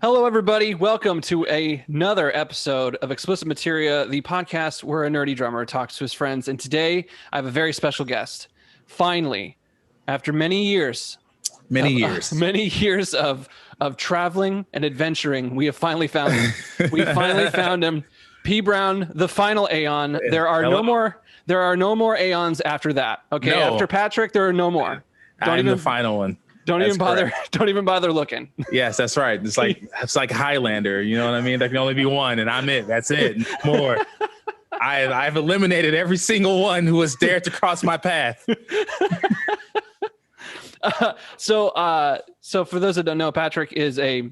Hello, everybody. Welcome to another episode of XPlicit Materia, the podcast where a nerdy drummer talks to his friends. And today I have a very special guest. Finally, after many years of traveling and adventuring, we have finally found him. We finally found him. P.Brown The Final Aeon. There are no more Aeons after that. Okay, No. After Patrick, there are no more. I'm the final one. Don't even bother. Don't even bother looking. Yes, that's right. It's like Highlander. You know what I mean? There can only be one, and I'm it. That's it. No more. I've eliminated every single one who has dared to cross my path. So for those that don't know, Patrick is a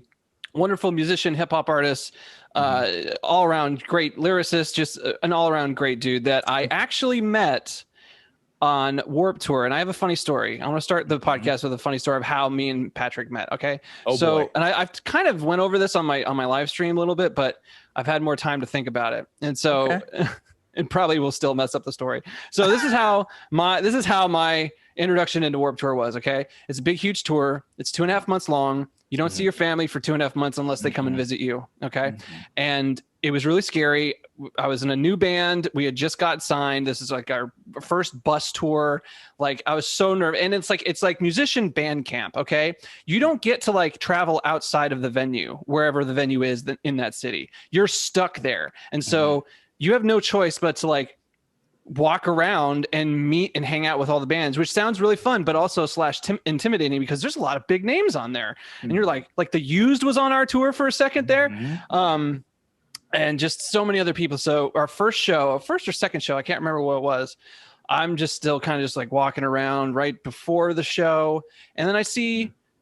wonderful musician, hip hop artist, all around great lyricist, just an all around great dude that I actually met on Warped Tour. And I have a funny story. I want to start the podcast with a funny story of how me and Patrick met. Okay. Boy. And I've kind of went over this on my live stream a little bit, but I've had more time to think about it. And so it probably will still mess up the story. So this is how my introduction into Warped Tour was. Okay. It's a big, huge tour. It's 2.5 months long. You don't see your family for 2.5 months unless they come and visit you. Okay. And it was really scary. I was in a new band. We had just got signed. This is like our first bus tour. Like I was so nervous. And it's like musician band camp. Okay. You don't get to like travel outside of the venue, wherever the venue is in that city. You're stuck there. And so you have no choice but to like walk around and meet and hang out with all the bands, which sounds really fun, but also / intimidating because there's a lot of big names on there. And you're like the Used was on our tour for a second there. And just so many other people. So our first or second show, I can't remember what it was. I'm just still kind of just like walking around right before the show. And then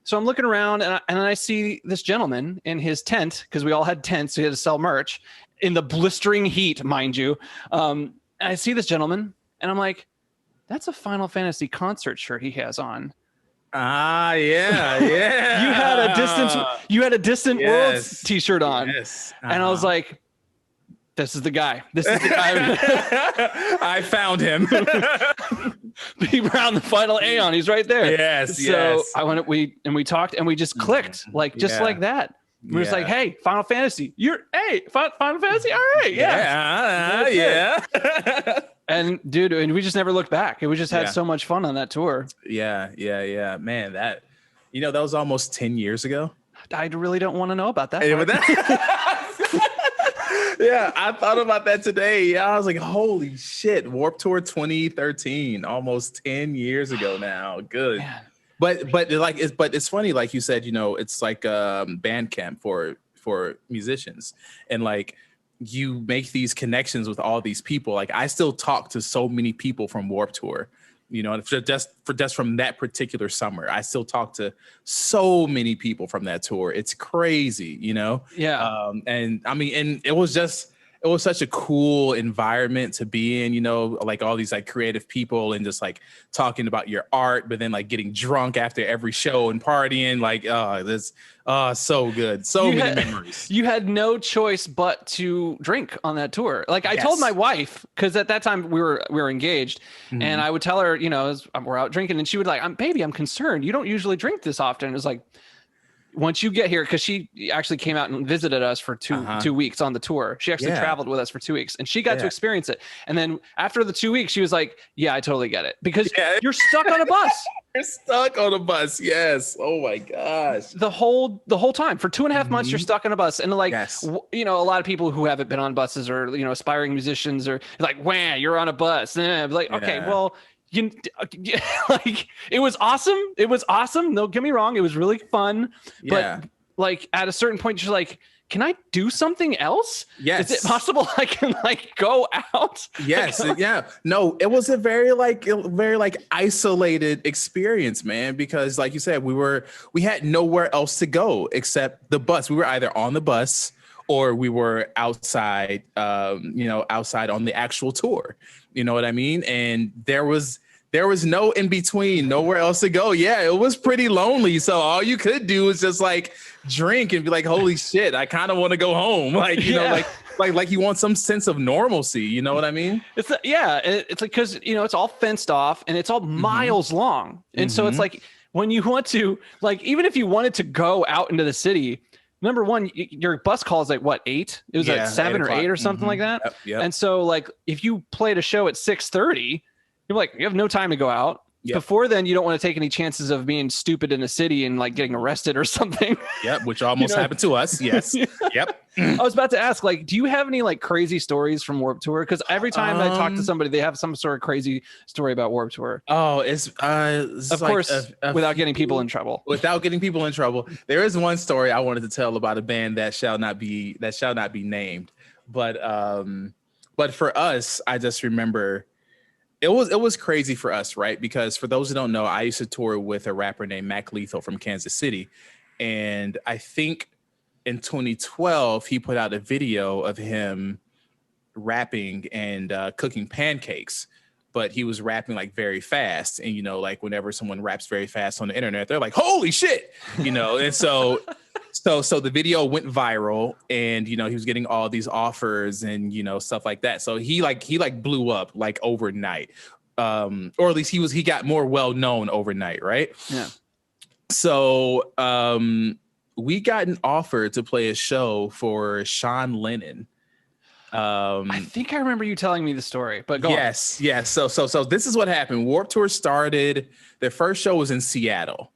so I'm looking around and then I see this gentleman in his tent, because we all had tents. So he had to sell merch in the blistering heat, mind you. And I see this gentleman and I'm like, that's a Final Fantasy concert shirt he has on. Yeah. You had a Distant Worlds t-shirt on. Yes. And I was like, this is the guy. I found him. P.Brown The Final Aeon. He's right there. Yes. So we talked and we just clicked like that. We're just like, hey, Final Fantasy. Final Fantasy? All right. Yeah. And dude, and we just never looked back. We just had so much fun on that tour. Yeah. Man, that was almost 10 years ago. I really don't want to know about that. Yeah, I thought about that today. Yeah, I was like, holy shit, Warped Tour 2013, almost 10 years ago now. Good. Man. But it's funny, like you said, it's like band camp for musicians, and like you make these connections with all these people. Like I still talk to so many people from Warped Tour, just from that particular summer. I still talk to so many people from that tour. It's crazy, Yeah. And I mean, and it was such a cool environment to be in, like all these like creative people and just like talking about your art, but then like getting drunk after every show and partying. Like, so good. So many memories. You had no choice but to drink on that tour. Like I told my wife, because at that time we were engaged, and I would tell her, we're out drinking, and she would like, I'm concerned. You don't usually drink this often. It was like, once you get here, because she actually came out and visited us for two weeks on the tour. She actually traveled with us for 2 weeks, and she got to experience it. And then after the 2 weeks, she was like, yeah, I totally get it, because you're stuck on a bus. You're stuck on a bus. Yes. Oh my gosh. The whole time for 2.5 months, you're stuck on a bus. And like, a lot of people who haven't been on buses or, aspiring musicians are like, wow, you're on a bus. And like, okay, well, like it was awesome. Don't get me wrong. It was really fun. But like at a certain point, you're like, can I do something else? Yes. Is it possible I can like go out? Yes. Yeah. No, it was a very isolated experience, man, because like you said, we had nowhere else to go except the bus. We were either on the bus or we were outside, outside on the actual tour. You know what I mean? And there was no in between, nowhere else to go. Yeah, it was pretty lonely. So all you could do was just like drink and be like, holy shit, I kind of want to go home. Like, like you want some sense of normalcy. You know what I mean? It's like, because, it's all fenced off and it's all miles long. And so it's like when you want to, like, even if you wanted to go out into the city, number one, your bus call is like what, 8? It was at 7 or 8 or something like that. Yep. And so like if you played a show at 6:30, you're like, you have no time to go out. Yep. Before then, you don't want to take any chances of being stupid in a city and like getting arrested or something. Yep, which almost happened to us. Yes. Yep. I was about to ask, like, do you have any like crazy stories from Warped Tour? Because every time I talk to somebody, they have some sort of crazy story about Warped Tour. Oh, it's of course, without getting people in trouble. Without getting people in trouble, there is one story I wanted to tell about a band that shall not be named. But for us, I just remember. It was crazy for us, right? Because for those who don't know, I used to tour with a rapper named Mac Lethal from Kansas City. And I think in 2012, he put out a video of him rapping and cooking pancakes. But he was rapping like very fast. And, like whenever someone raps very fast on the internet, they're like, holy shit, and so the video went viral and, he was getting all these offers and, stuff like that. So he blew up like overnight, or at least he got more well-known overnight. Right. Yeah. So we got an offer to play a show for Sean Lennon. I think I remember you telling me the story, but go on. Yes. So this is what happened. Warped Tour started. Their first show was in Seattle.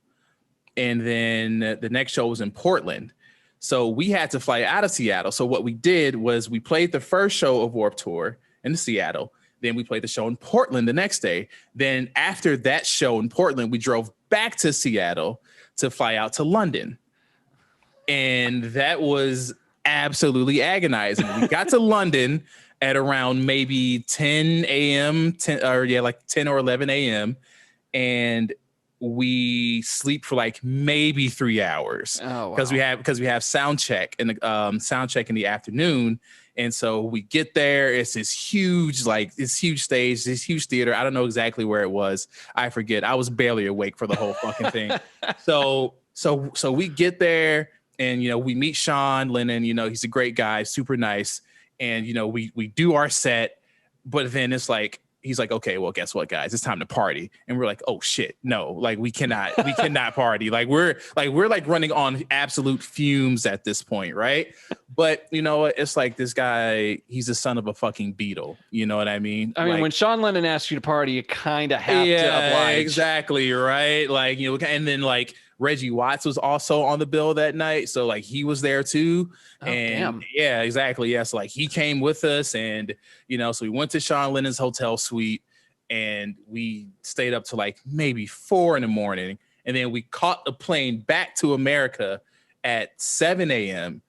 And then the next show was in Portland. So we had to fly out of Seattle. So what we did was we played the first show of Warped Tour in Seattle. Then we played the show in Portland the next day. Then after that show in Portland, we drove back to Seattle to fly out to London. And that was absolutely agonizing. We got to London at around maybe 10 a.m., 10 or 11 a.m. And we sleep for like maybe 3 hours because we have sound check in the afternoon. And so we get there. It's this huge stage, this huge theater. I don't know exactly where it was. I forget. I was barely awake for the whole fucking thing. So we get there and, we meet Sean Lennon, he's a great guy, super nice. And, we do our set, but then it's like, he's like, okay, well, guess what, guys? It's time to party. And we're like, oh shit, no, like we cannot party. Like we're running on absolute fumes at this point, right? But you know what? It's like this guy, he's the son of a fucking Beatle. You know what I mean? I mean, when Sean Lennon asks you to party, you kind of have to oblige. Exactly, right? Like, and then like Reggie Watts was also on the bill that night. So like he was there too. Oh, damn. Yeah, exactly. Yeah. So like he came with us and, so we went to Sean Lennon's hotel suite and we stayed up to like maybe 4 a.m. And then we caught a plane back to America at 7 a.m.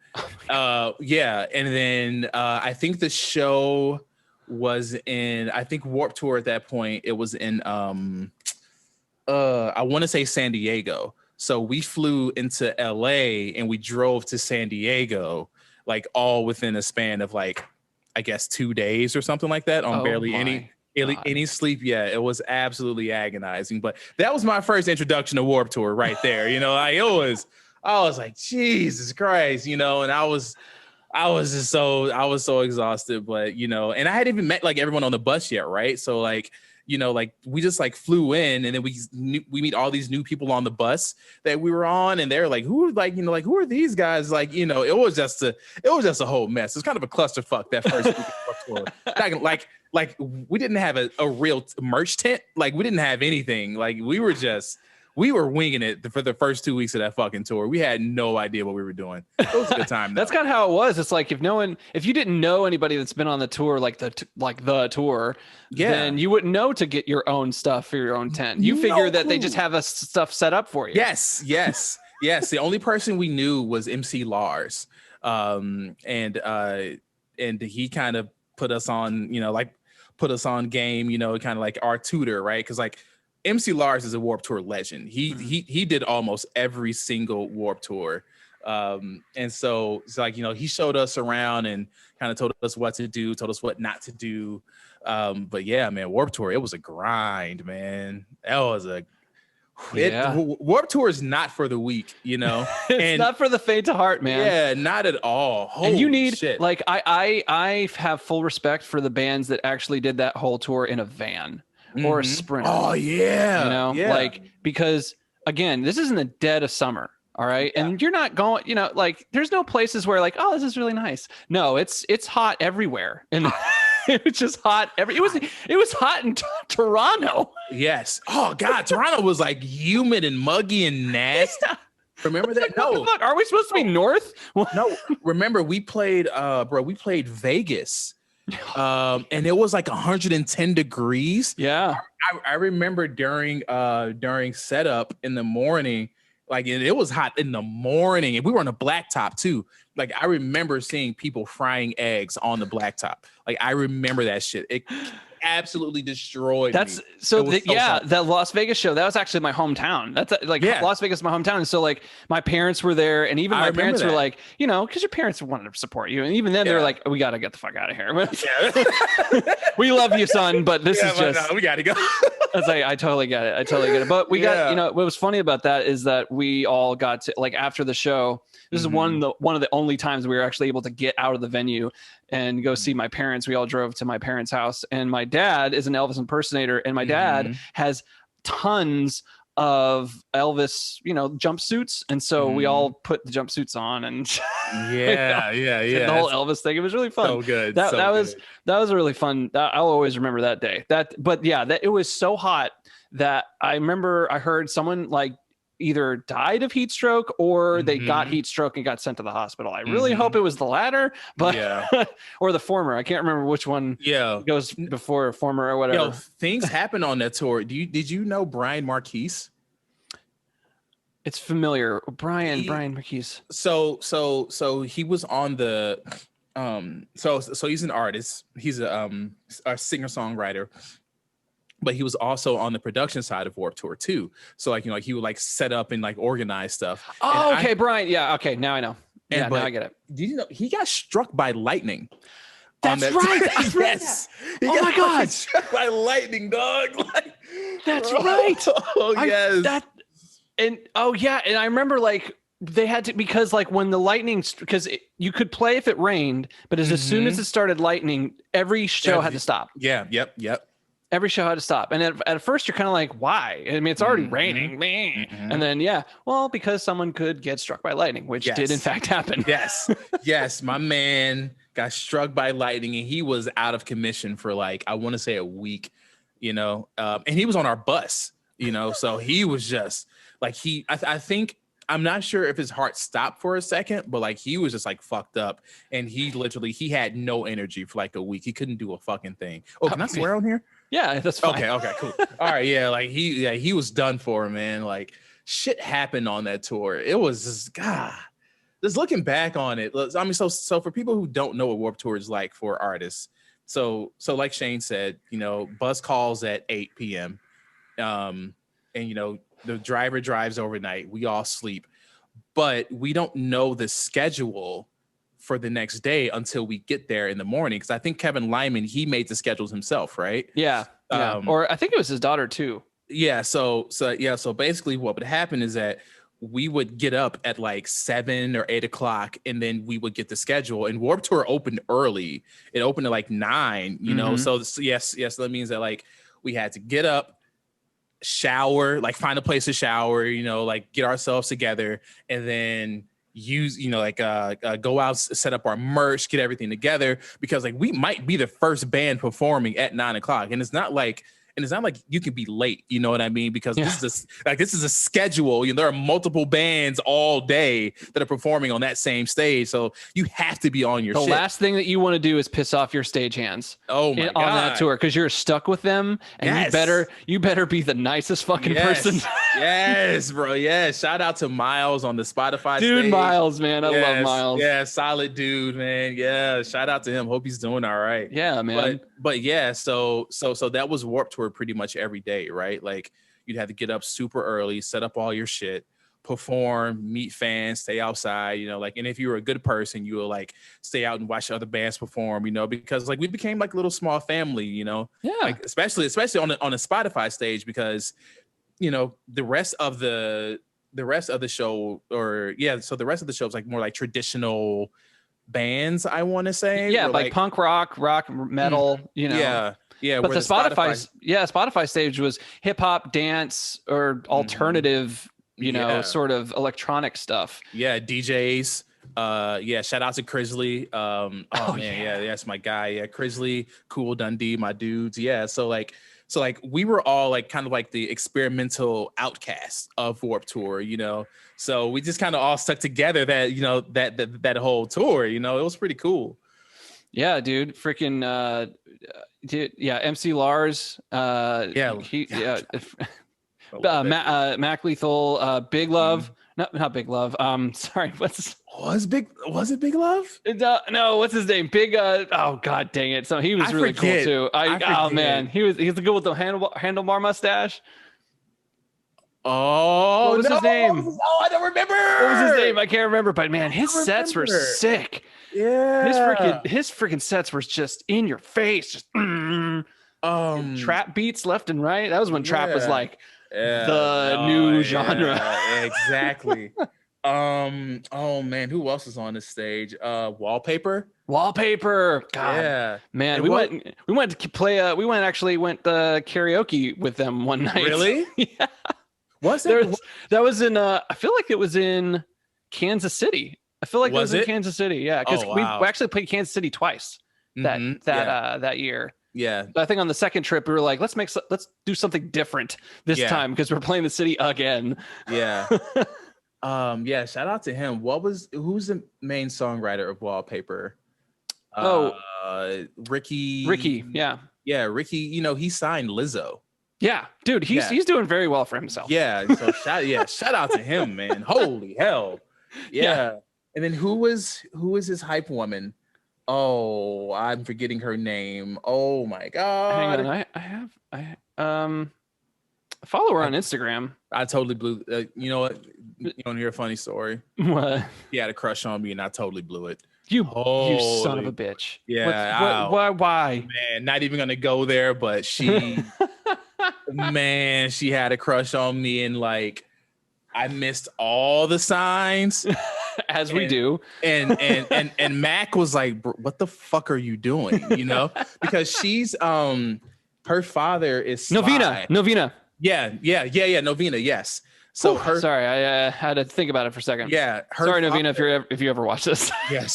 Yeah. And then I think the show was I think Warped Tour at that point, it was in, I want to say San Diego. So we flew into LA and we drove to San Diego, like all within a span of like, I guess 2 days or something like that on barely any sleep. Yeah, it was absolutely agonizing. But that was my first introduction to Warped Tour right there. I was like, Jesus Christ, and I was so exhausted, but and I hadn't even met like everyone on the bus yet, right? So like, like we just like flew in and then we meet all these new people on the bus that we were on and they're like, who are these guys? Like, it was just a whole mess. It's kind of a clusterfuck that first week of tour. Like we didn't have a real merch tent. Like we didn't have anything. Like we were winging it for the first 2 weeks of that fucking tour. We had no idea what we were doing. It was a good time. That's kind of how it was. It's like if you didn't know anybody that's been on the tour, like the tour, then you wouldn't know to get your own stuff for your own tent. You figure that they just have stuff set up for you. Yes. The only person we knew was MC Lars, and he kind of put us on, game, kind of like our tutor, right? Because like MC Lars is a Warped Tour legend. He did almost every single Warped Tour. And so it's like, he showed us around and kind of told us what to do, told us what not to do. But yeah, man, Warped Tour, it was a grind, man. That was Warped Tour is not for the weak, It's not for the faint of heart, man. Yeah, not at all. Holy and you need shit. Like I have full respect for the bands that actually did that whole tour in a van. Or a Sprinter. Oh yeah. Like, because again, this is in the dead of summer. All right. And you're not going, like there's no places where like, oh, this is really nice. No, it's hot everywhere. And it was just hot. It was hot in Toronto. Yes. Oh God, Toronto was like humid and muggy and nasty. Yeah. Remember that? No. What the fuck? Are we supposed to be north? No. Remember we played Vegas. And it was like 110 degrees. Yeah. I remember during setup in the morning, like it was hot in the morning, and we were on a blacktop too. Like I remember seeing people frying eggs on the blacktop. Like I remember that shit. It absolutely destroyed me. That Las Vegas show, that was actually my hometown. That's Las Vegas is my hometown. And so like my parents were there, and even my parents were like, because your parents wanted to support you. And even then they were like, we got to get the fuck out of here. We love you, son, but this is just, no, we got to go. I totally get it. But we got, what was funny about that is that we all got to, like, after the show, this is one of the only times we were actually able to get out of the venue and go see my parents. We all drove to my parents' house, and my dad is an Elvis impersonator, and my dad has tons of Elvis, jumpsuits, and so we all put the jumpsuits on and the whole Elvis thing. It was really fun. So good. That was a really fun. I'll always remember that day. It was so hot that I remember I heard someone like either died of heat stroke or they got heat stroke and got sent to the hospital. I really hope it was the latter, but or the former. I can't remember which one goes before former or whatever. Things happen on that tour. Did you know Brian Marquise? It's familiar. Brian Marquise. So he was on the so he's an artist. He's a singer-songwriter. But he was also on the production side of Warped Tour too. So like, he would like set up and like organize stuff. Oh, okay, Brian. Yeah, okay, now I know. Yeah, now I get it. Did you know he got struck by lightning? That's right. Yes. Oh my God. Struck by lightning, dog. That's right. Oh yes. And I remember like they had to, because like when the lightning, because you could play if it rained, but as soon as it started lightning, every show had to stop. Yeah. Yep. Every show had to stop. And at first you're kind of like, why? I mean, it's already raining. And then, because someone could get struck by lightning, which did in fact happen. Yes. My man got struck by lightning, and he was out of commission for like, I want to say a week, and he was on our bus, so he was just like, I think, I'm not sure if his heart stopped for a second, but like he was just like fucked up, and he had no energy for like a week. He couldn't do a fucking thing. Oh, can I swear on here? Yeah, that's fine. Okay, cool. All right, like he was done for, man. Like shit happened on that tour. It was just just looking back on it. I mean, so for people who don't know what Warped Tour is like for artists, so like Shane said, bus calls at 8 p.m. And the driver drives overnight. We all sleep, but we don't know the schedule for the next day until we get there in the morning. Because I think Kevin Lyman, he made the schedules himself, right? Yeah. Or I think it was his daughter too. Yeah. So basically what would happen is that we would get up at like 7 or 8 o'clock, and then we would get the schedule. And Warped Tour opened early. It opened at like 9, So yes, that means that like we had to get up, shower, like find a place to shower, like get ourselves together, and then use, go out, set up our merch, get everything together, because like we might be the first band performing at 9 o'clock, and it's not like you can be late, you know what I mean? Because this is a schedule. There are multiple bands all day that are performing on that same stage, so you have to be on your shit. The last thing that you want to do is piss off your stagehands. Oh my God. On that tour, because you're stuck with them, and you better be the nicest fucking person. Yes, bro. Yes. Shout out to Miles on the Spotify stage. Miles, man. I love Miles. Yeah, solid dude, man. Yeah. Shout out to him. Hope he's doing all right. Yeah, man. But yeah, so that was Warped Tour pretty much every day, right? Like you'd have to get up super early, set up all your shit, perform, meet fans, stay outside, and if you were a good person, you would like stay out and watch other bands perform, because like we became like a little small family, Yeah. Like especially on a Spotify stage, because the rest of the show, so the rest of the show is like more like traditional bands, I want to say. Yeah, like punk rock metal, Yeah. But the Spotify stage was hip hop, dance, or alternative sort of electronic stuff. Yeah, DJs. Shout out to Crisley. Yeah, that's my guy. Yeah, Crisley, Cool Dundee, my dudes. Yeah, so we were all like kind of like the experimental outcasts of Warped Tour, So we just kind of all stuck together that whole tour, it was pretty cool. Yeah, dude, freaking MC Lars, Mac Lethal, Big Love, not Big Love. Sorry, was it Big Love? No, what's his name? Big. Oh god, dang it! So he was really cool too. Oh man, he's the good with the handlebar mustache. Oh, what was his name? I don't remember. What was his name? I can't remember. But man, his sets were sick. Yeah, his freaking sets were just in your face, just trap beats left and right. That was when trap was like the new genre. Exactly. Oh man, who else is on this stage? Wallpaper. God, yeah, man, we went to play. We went karaoke with them one night. Really? Yeah. Was it? That was in. I feel like it was in Kansas City. I feel like it was in Kansas City. Yeah, because we actually played Kansas City twice that year. Yeah, but I think on the second trip we were like, let's do something different this time because we're playing the city again. Yeah. Shout out to him. Who's the main songwriter of Wallpaper? Ricky. Yeah, Ricky. He signed Lizzo. Yeah, dude, he's doing very well for himself. Yeah, so shout out to him, man. Holy hell. Yeah. And then who was his hype woman? Oh, I'm forgetting her name. Oh my god. Hang on, I follow her on Instagram. I totally blew. You know what? You want to hear a funny story? What? He had a crush on me, and I totally blew it. You son of a bitch. Yeah. Why? Man, not even gonna go there. But she, man, she had a crush on me, and like, I missed all the signs, as we do. And Mac was like, "What the fuck are you doing?" Because she's her father is Sly. Novena. Yeah, Novena. Yes. So sorry, I had to think about it for a second. Yeah. Sorry, Novena, if you ever watch this. Yeah.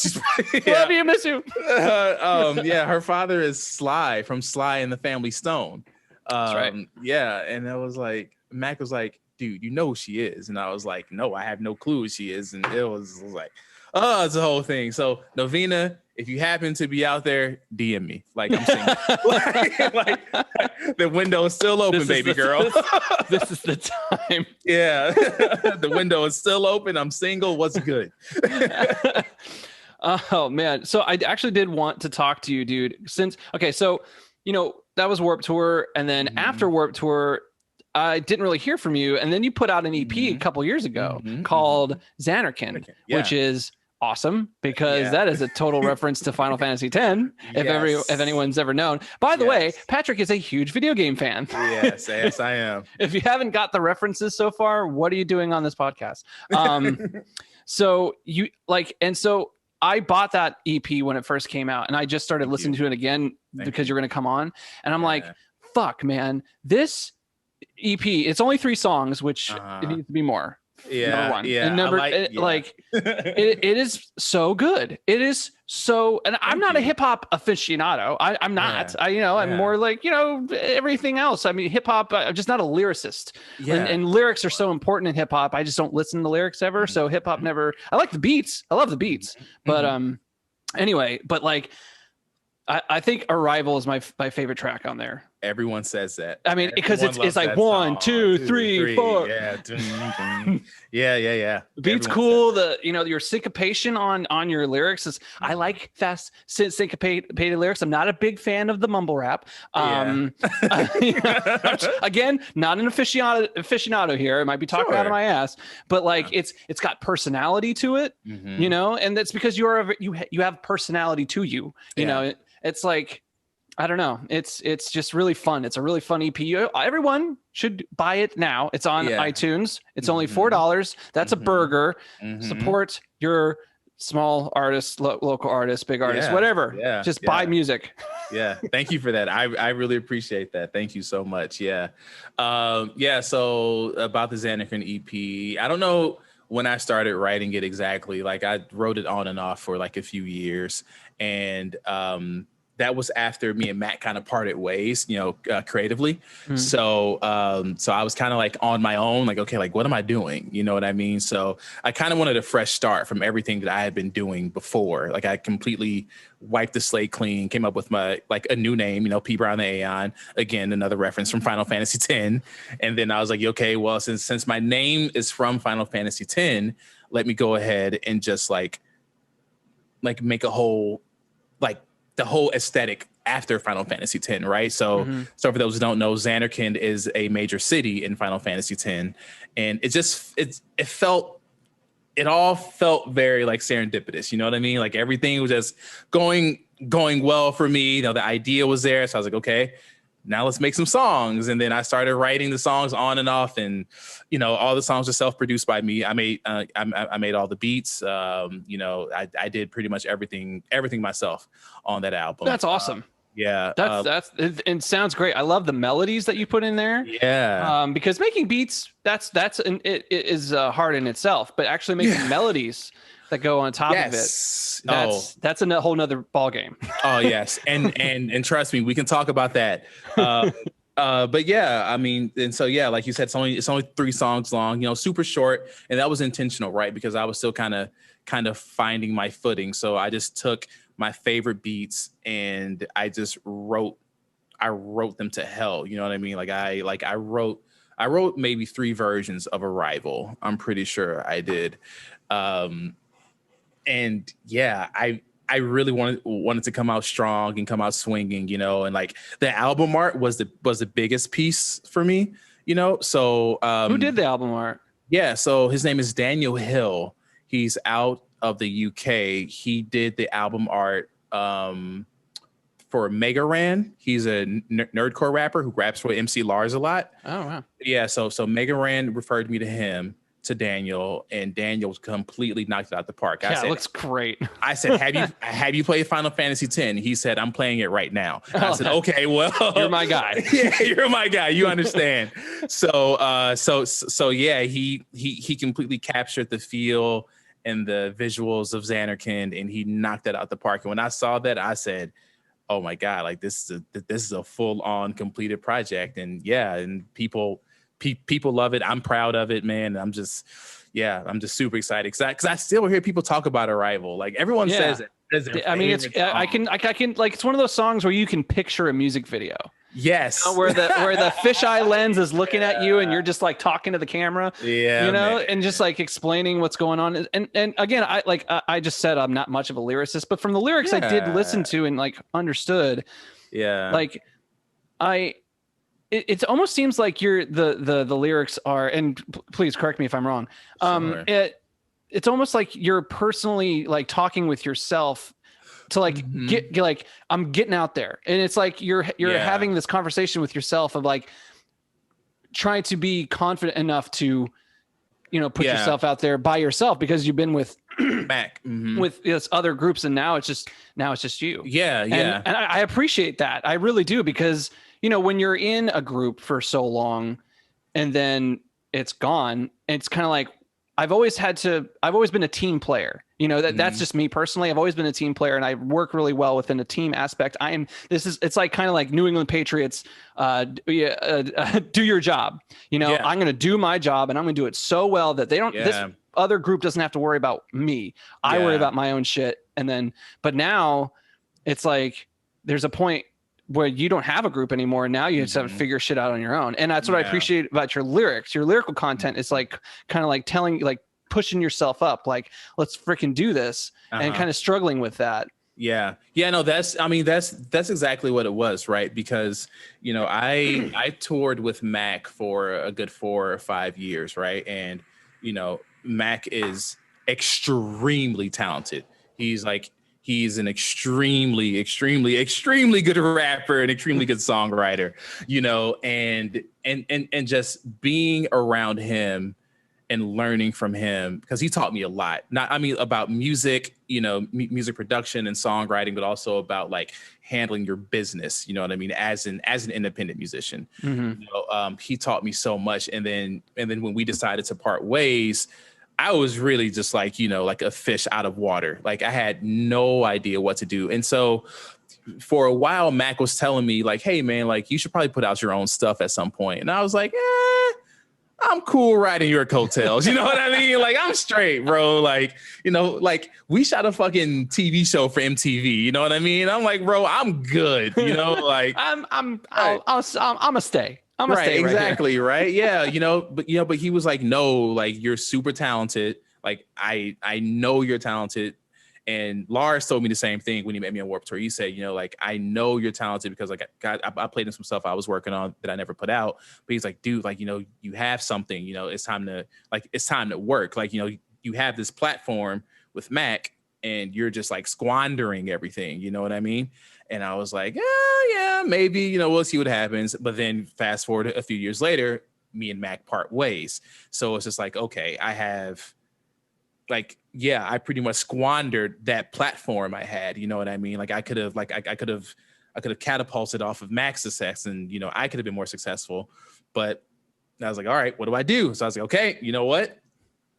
Love you, miss you. Her father is Sly from Sly and the Family Stone. That's right. Yeah, and I was like, Mac was like, dude, you know who she is, and I was like, no, I have no clue who she is, and it was like, it's a whole thing. So Novena, if you happen to be out there, DM me. Like I'm single. like the window is still open, baby girl. This is the time. Yeah. The window is still open. I'm single. What's good? Oh man. So I actually did want to talk to you, dude. So that was Warped Tour, and then after Warped Tour, I didn't really hear from you, and then you put out an EP a couple years ago called Zanarkand, which is awesome because that is a total reference to Final Fantasy X. If anyone's ever known. By the way, Patrick is a huge video game fan. Yes, I am. If you haven't got the references so far, what are you doing on this podcast? So I bought that EP when it first came out, and I just started listening to it again because you're going to come on, and I'm like, fuck, man, this EP, it's only 3 songs, which it needs to be more. Number one. It is so good. It is so, and I'm not a hip hop aficionado. I'm not. I'm more like everything else. I mean, hip hop. I'm just not a lyricist. And lyrics are so important in hip hop. I just don't listen to lyrics ever. So hip hop never. I like the beats. I love the beats. But anyway, but like, I think Arrival is my favorite track on there. Everyone says that. I mean, because it's like 1, 2, 3, 4. Yeah. The beat's cool. Your syncopation on your lyrics is. I like fast syncopated lyrics. I'm not a big fan of the mumble rap. Again, not an aficionado here. I might be talking out of my ass, but like it's got personality to it. And that's because you have personality to you. It's like, I don't know. It's just really fun. It's a really fun EP. Everyone should buy it now. It's on iTunes. It's only $4. That's a burger. Support your small artists, local artists, big artists, whatever. Just buy music. Yeah. Thank you for that. I really appreciate that. Thank you so much. Yeah. Yeah. So about the Zanarkand EP, I don't know when I started writing it exactly. Like I wrote it on and off for like a few years. And that was after me and Matt kind of parted ways, creatively. So I was kind of like on my own, like, okay, like what am I doing? You know what I mean? So I kind of wanted a fresh start from everything that I had been doing before. Like I completely wiped the slate clean, came up with my like a new name, P.Brown The Aeon. Again, another reference from Final Fantasy X. And then I was like, okay, well, since my name is from Final Fantasy X, let me go ahead and just like make a whole like the whole aesthetic after Final Fantasy X, right? So for those who don't know, Zanarkand is a major city in Final Fantasy X, and it all felt very like serendipitous. You know what I mean? Like everything was just going well for me. The idea was there, so I was like, okay, now let's make some songs. And then I started writing the songs on and off, and all the songs are self-produced by me. I made all the beats. I did pretty much everything myself on that album. That's awesome. Yeah, it sounds great. I love the melodies that you put in there. Yeah, because making beats it is hard in itself, but actually making melodies that go on top of it, that's a whole nother ball game. Oh yes, and trust me, we can talk about that. But yeah, I mean, and so yeah, like you said, it's only 3 songs long, super short, and that was intentional, right? Because I was still kind of finding my footing. So I just took my favorite beats and I just wrote them to hell. You know what I mean? I wrote maybe 3 versions of Arrival. I'm pretty sure I did. And yeah, I really wanted to come out strong and come out swinging, and like the album art was the biggest piece for me, So who did the album art? Yeah, so his name is Daniel Hill. He's out of the UK. He did the album art for Mega Ran. He's a nerdcore rapper who raps for MC Lars a lot. Oh wow. Yeah, so Mega Ran referred me to Daniel, and Daniel completely knocked it out the park. It looks great. I said, have you played Final Fantasy X? He said, I'm playing it right now. And I said, okay, well, you're my guy. Yeah, you're my guy. You understand. So yeah, he completely captured the feel and the visuals of Zanarkand, and he knocked it out the park. And when I saw that, I said, oh my God, like this is a full on completed project. And yeah, and people love it. I'm proud of it, man. I'm just super excited because I still hear people talk about Arrival. Like everyone says it. I mean, I can like, it's one of those songs where you can picture a music video. Yes. Where the fisheye lens is looking at you and you're just like talking to the camera. Yeah. Man. And just like explaining what's going on. And again, I just said I'm not much of a lyricist, but from the lyrics I did listen to and like understood. Yeah. Like it almost seems like the lyrics are, and please correct me if I'm wrong. Sure. It's almost like you're personally like talking with yourself to like get like, I'm getting out there. And it's like you're having this conversation with yourself of like trying to be confident enough to, put yourself out there by yourself because you've been with Mac with this other groups. And now it's just you. Yeah. Yeah. And I appreciate that. I really do, because when you're in a group for so long and then it's gone, it's kind of like, I've always been a team player, that's just me personally. I've always been a team player and I work really well within a team aspect. It's like kind of like New England Patriots, do your job, I'm going to do my job and I'm going to do it so well that this other group doesn't have to worry about me. I worry about my own shit. But now it's like, there's a point where you don't have a group anymore. And now you just have to figure shit out on your own. And that's what I appreciate about your lyrics. Your lyrical content is like, kind of like telling, like pushing yourself up, like, let's freaking do this and kind of struggling with that. Yeah. Yeah. No, that's exactly what it was. Right. Because, I toured with Mac for a good 4 or 5 years. Right. And, Mac is extremely talented. He's an extremely, extremely, extremely good rapper and extremely good songwriter, and just being around him and learning from him, because he taught me a lot. Not, I mean, about music, you know, music production and songwriting, but also about like handling your business. You know what I mean? As an independent musician, Mm-hmm. you know, he taught me so much. And then when we decided to part ways, I was really just like, you know, like a fish out of water. Like I had no idea what to do. And so for a while, Mac was telling me like, hey man, like you should probably put out your own stuff at some point. And I was like, I'm cool riding your coattails. You know what I mean? Like, I'm straight, bro. Like, you know, like we shot a fucking TV show for MTV. You know what I mean? I'm like, bro, I'm good. You know, like I'm a stay. I'm a right, stay exactly, right right? Yeah, but he was like, no, like you're super talented. Like I know you're talented. And Lars told me the same thing when he met me on Warped Tour. He said, you know, like, I know you're talented because like I played in some stuff I was working on that I never put out. But he's like, dude, like, you know, you have something, you know, it's time to work. Like, you know, you have this platform with Mac and you're just like squandering everything. You know what I mean? And I was like, yeah, maybe, you know, we'll see what happens. But then fast forward a few years later, me and Mac part ways. So it's just like, okay, I have like, yeah, I pretty much squandered that platform I had. You know what I mean? Like I could have catapulted off of Mac's success, and you know, I could have been more successful. But I was like, all right, what do I do? So I was like, okay, you know what?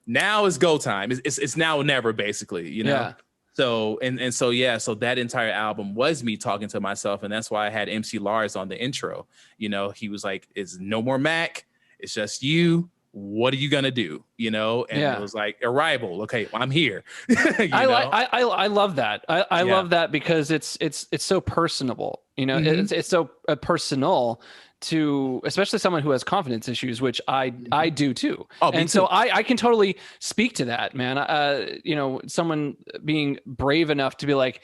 Now is go time. It's now or never, basically, you know? Yeah. So and so yeah, so that entire album was me talking to myself, and that's why I had MC Lars on the intro. You know, he was like, it's no more Mac, it's just you. What are you gonna do? You know, and it was like Arrival. Okay, well, I'm here. I love that. I love that because it's so personable. You know, it's so personal to especially someone who has confidence issues, which I do too. Oh, and so I can totally speak to that, man. You know, someone being brave enough to be like,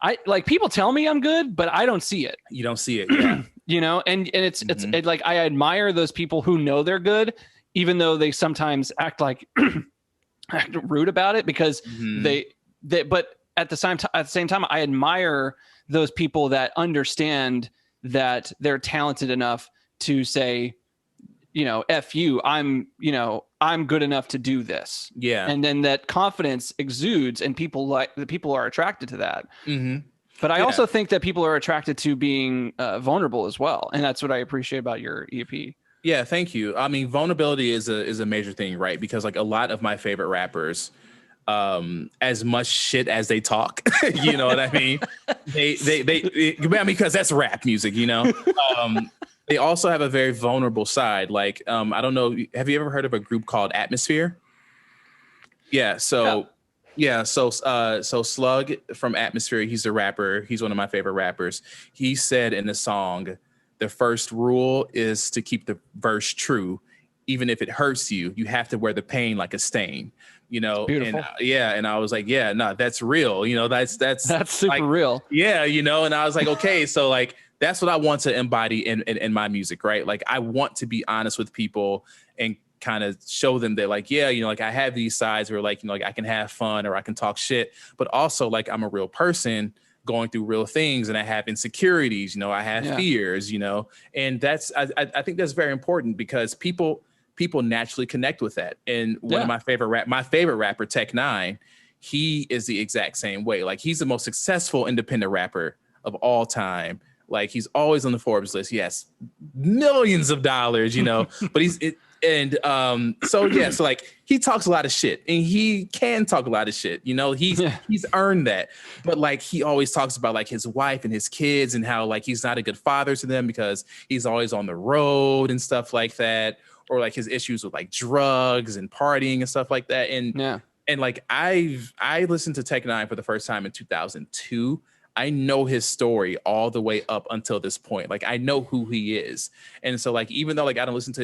I like people tell me I'm good, but I don't see it. You don't see it, yeah. You know, and it's like I admire those people who know they're good, even though they sometimes act like act rude about it because they but at the same time I admire those people that understand that they're talented enough to say, you know, F you, I'm good enough to do this. Yeah. And then that confidence exudes and people are attracted to that. But I also think that people are attracted to being vulnerable as well. And that's what I appreciate about your EP. Yeah, thank you. I mean, vulnerability is a major thing, right? Because like a lot of my favorite rappers, as much shit as they talk, you know what I mean? Because that's rap music, you know? They also have a very vulnerable side. Like, I don't know, have you ever heard of a group called Atmosphere? Yeah, so... Yeah, so Slug from Atmosphere, he's a rapper. He's one of my favorite rappers. He said in the song, the first rule is to keep the verse true. Even if it hurts you, you have to wear the pain like a stain. You know, beautiful. And I was like, yeah, no, that's real. You know, that's super like, real. Yeah, you know, and I was like, okay, so like that's what I want to embody in my music, right? Like I want to be honest with people and kind of show them that like, yeah, you know, like I have these sides where like, you know, like I can have fun or I can talk shit, but also like I'm a real person going through real things and I have insecurities, you know, I have fears, you know, and that's, I think that's very important because people naturally connect with that. And one of my favorite rapper, Tech9, he is the exact same way. Like he's the most successful independent rapper of all time. Like he's always on the Forbes list. He has millions of dollars, you know, but so like he talks a lot of shit and he can talk a lot of shit, you know, he's earned that. But like he always talks about like his wife and his kids and how like he's not a good father to them because he's always on the road and stuff like that, or like his issues with like drugs and partying and stuff like that. And like I listened to Tech9 for the first time in 2002. I know his story all the way up until this point. Like I know who he is. And so like even though like I don't listen to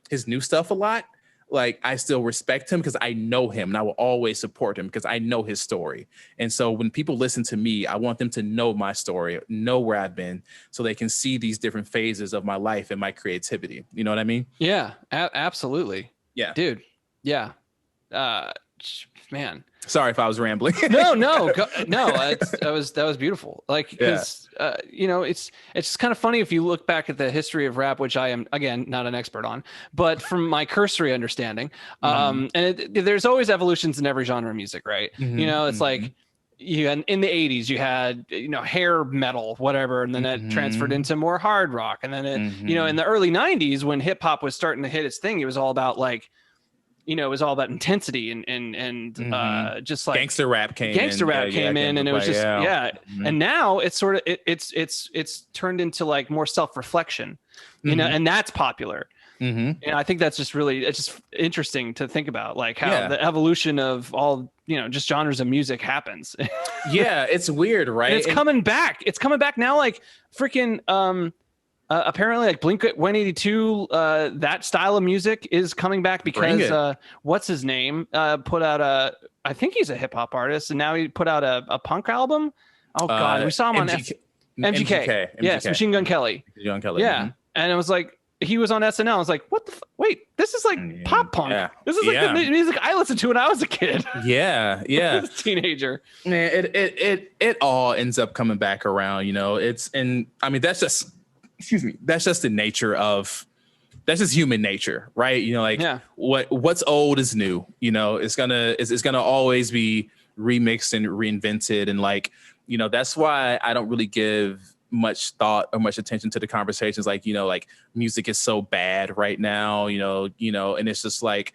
his new stuff a lot, like I still respect him because I know him and I will always support him because I know his story. And so when people listen to me, I want them to know my story, know where I've been so they can see these different phases of my life and my creativity. You know what I mean? Yeah, absolutely. Yeah. Dude. Yeah. man. Sorry if I was rambling. No, that was beautiful. Like, because you know, it's just kind of funny if you look back at the history of rap, which I am again not an expert on, but from my cursory understanding, there's always evolutions in every genre of music, right? You know, it's like in the 80s you had, you know, hair metal, whatever, and then it transferred into more hard rock, and then it, you know, in the early 90s when hip hop was starting to hit its thing, it was all about like, you know, it was all about intensity and just like gangster rap came in, and it was just and now it's sort of it's turned into like more self-reflection, you know, and that's popular. And I think that's just really, it's just interesting to think about, like how the evolution of all, you know, just genres of music happens. It's weird, right? And it's coming back. It's coming back now, like freaking apparently like Blink-182, that style of music is coming back because what's his name put out I think he's a hip hop artist, and now he put out a punk album. Oh god, we saw him on MGK. Yes, Machine Gun Kelly. Yeah, and it was like, he was on SNL. I was like, what the wait, this is like pop punk. This is like the music I listened to when I was a kid. As a teenager. Man, it all ends up coming back around, you know. I mean, that's just, that's just the nature of, that's just human nature, right? You know, like what's old is new, you know. It's gonna always be remixed and reinvented, and like, you know, that's why I don't really give much thought or much attention to the conversations like, you know, like music is so bad right now, you know, and it's just like,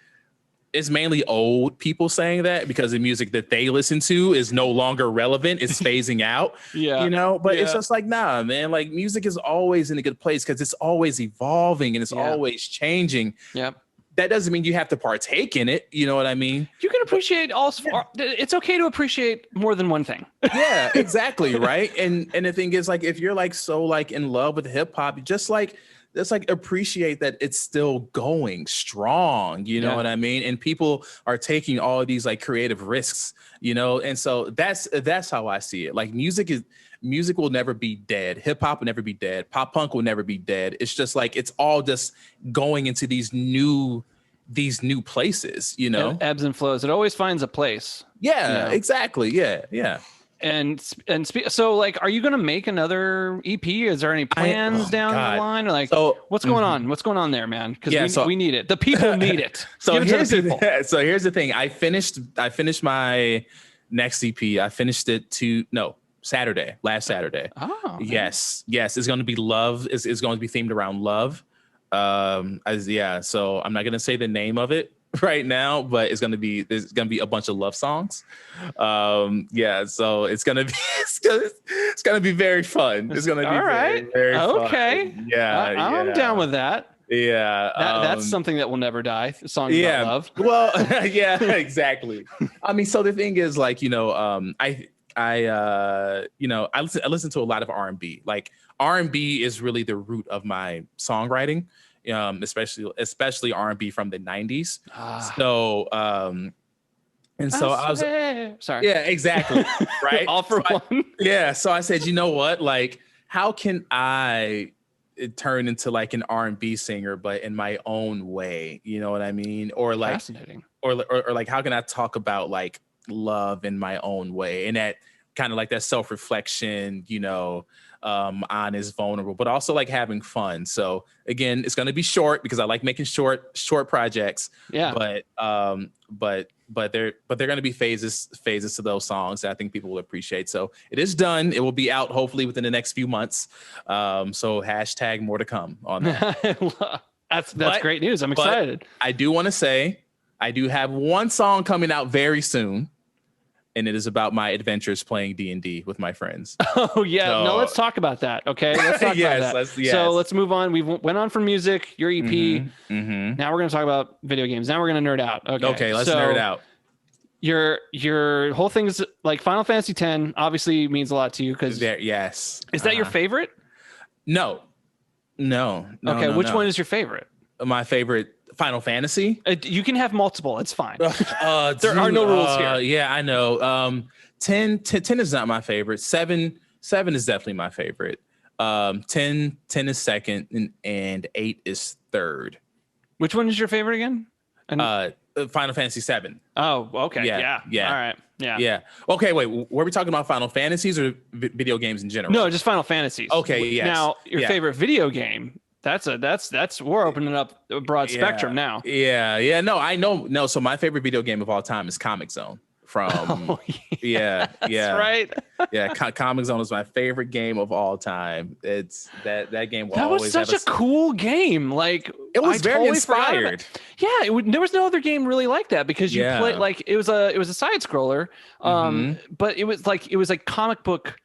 it's mainly old people saying that because the music that they listen to is no longer relevant. It's phasing out, you know, but it's just like, nah, man, like music is always in a good place because it's always evolving and it's always changing. That doesn't mean you have to partake in it. You know what I mean? You can appreciate it's okay to appreciate more than one thing. Yeah, exactly. Right. And the thing is, like, if you're like so like in love with hip hop, just like appreciate that it's still going strong. You know what I mean? And people are taking all of these like creative risks, you know? And so that's how I see it. Like music will never be dead. Hip hop will never be dead. Pop punk will never be dead. It's just like, it's all just going into these new places, you know? It ebbs and flows. It always finds a place. Yeah, you know? Exactly. Yeah. So like, are you going to make another EP? Is there any plans down the line? Or like, what's going on? What's going on there, man? Because we need it. The people need it. So here's the thing. I finished my next EP. I finished it last Saturday. Oh, yes. It's going to be love. It's going to be themed around love. So I'm not going to say the name of it right now, but there's going to be a bunch of love songs. So it's going to be very fun. It's going to be very okay. Fun. Yeah. I'm down with that. Yeah. That's something that will never die. Songs about love. Well, yeah, exactly. I mean, so the thing is, like, you know, I listen to a lot of R&B. Like R&B is really the root of my songwriting, especially R&B from the 90s. So I was sorry. Yeah, exactly. Right. All for one. Yeah. So I said, you know what? Like, how can I turn into like an R&B singer, but in my own way? You know what I mean? Or like, fascinating. Or like, how can I talk about like love in my own way, and that kind of like that self-reflection, you know, honest, vulnerable, but also like having fun. So again, it's going to be short because I like making short projects. But they're going to be phases to those songs that I think people will appreciate. So it is done. It will be out hopefully within the next few months. So # more to come on that. That's great news. I'm excited. I do want to say I do have one song coming out very soon, and it is about my adventures playing D&D with my friends. Oh yeah, no, let's talk about that. Okay, let's talk about that. So let's move on. We went on from music, your EP. Now we're going to talk about video games. Now we're going to nerd out. Okay, let's nerd out. Your whole thing is like Final Fantasy X. Obviously means a lot to you because is that your favorite? No. Okay, which one is your favorite? My favorite Final Fantasy. You can have multiple. It's fine. There are no rules here. Yeah, I know. 10 is not my favorite. 7 is definitely my favorite. 10 is second, and 8 is third. Which one is your favorite again? Final Fantasy 7. Oh, okay. Yeah. All right. Yeah. Okay, wait. Were we talking about Final Fantasies or video games in general? No, just Final Fantasies. Okay, yes. Now, your favorite video game, that's we're opening up a broad spectrum now. Yeah. No, I know. No, so my favorite video game of all time is Comic Zone. From that's right. Comic Zone is my favorite game of all time. It's that game. That was such a cool game. Like, it was very inspired. Yeah, there was no other game really like that, because you play like it was a side scroller, but it was like comic book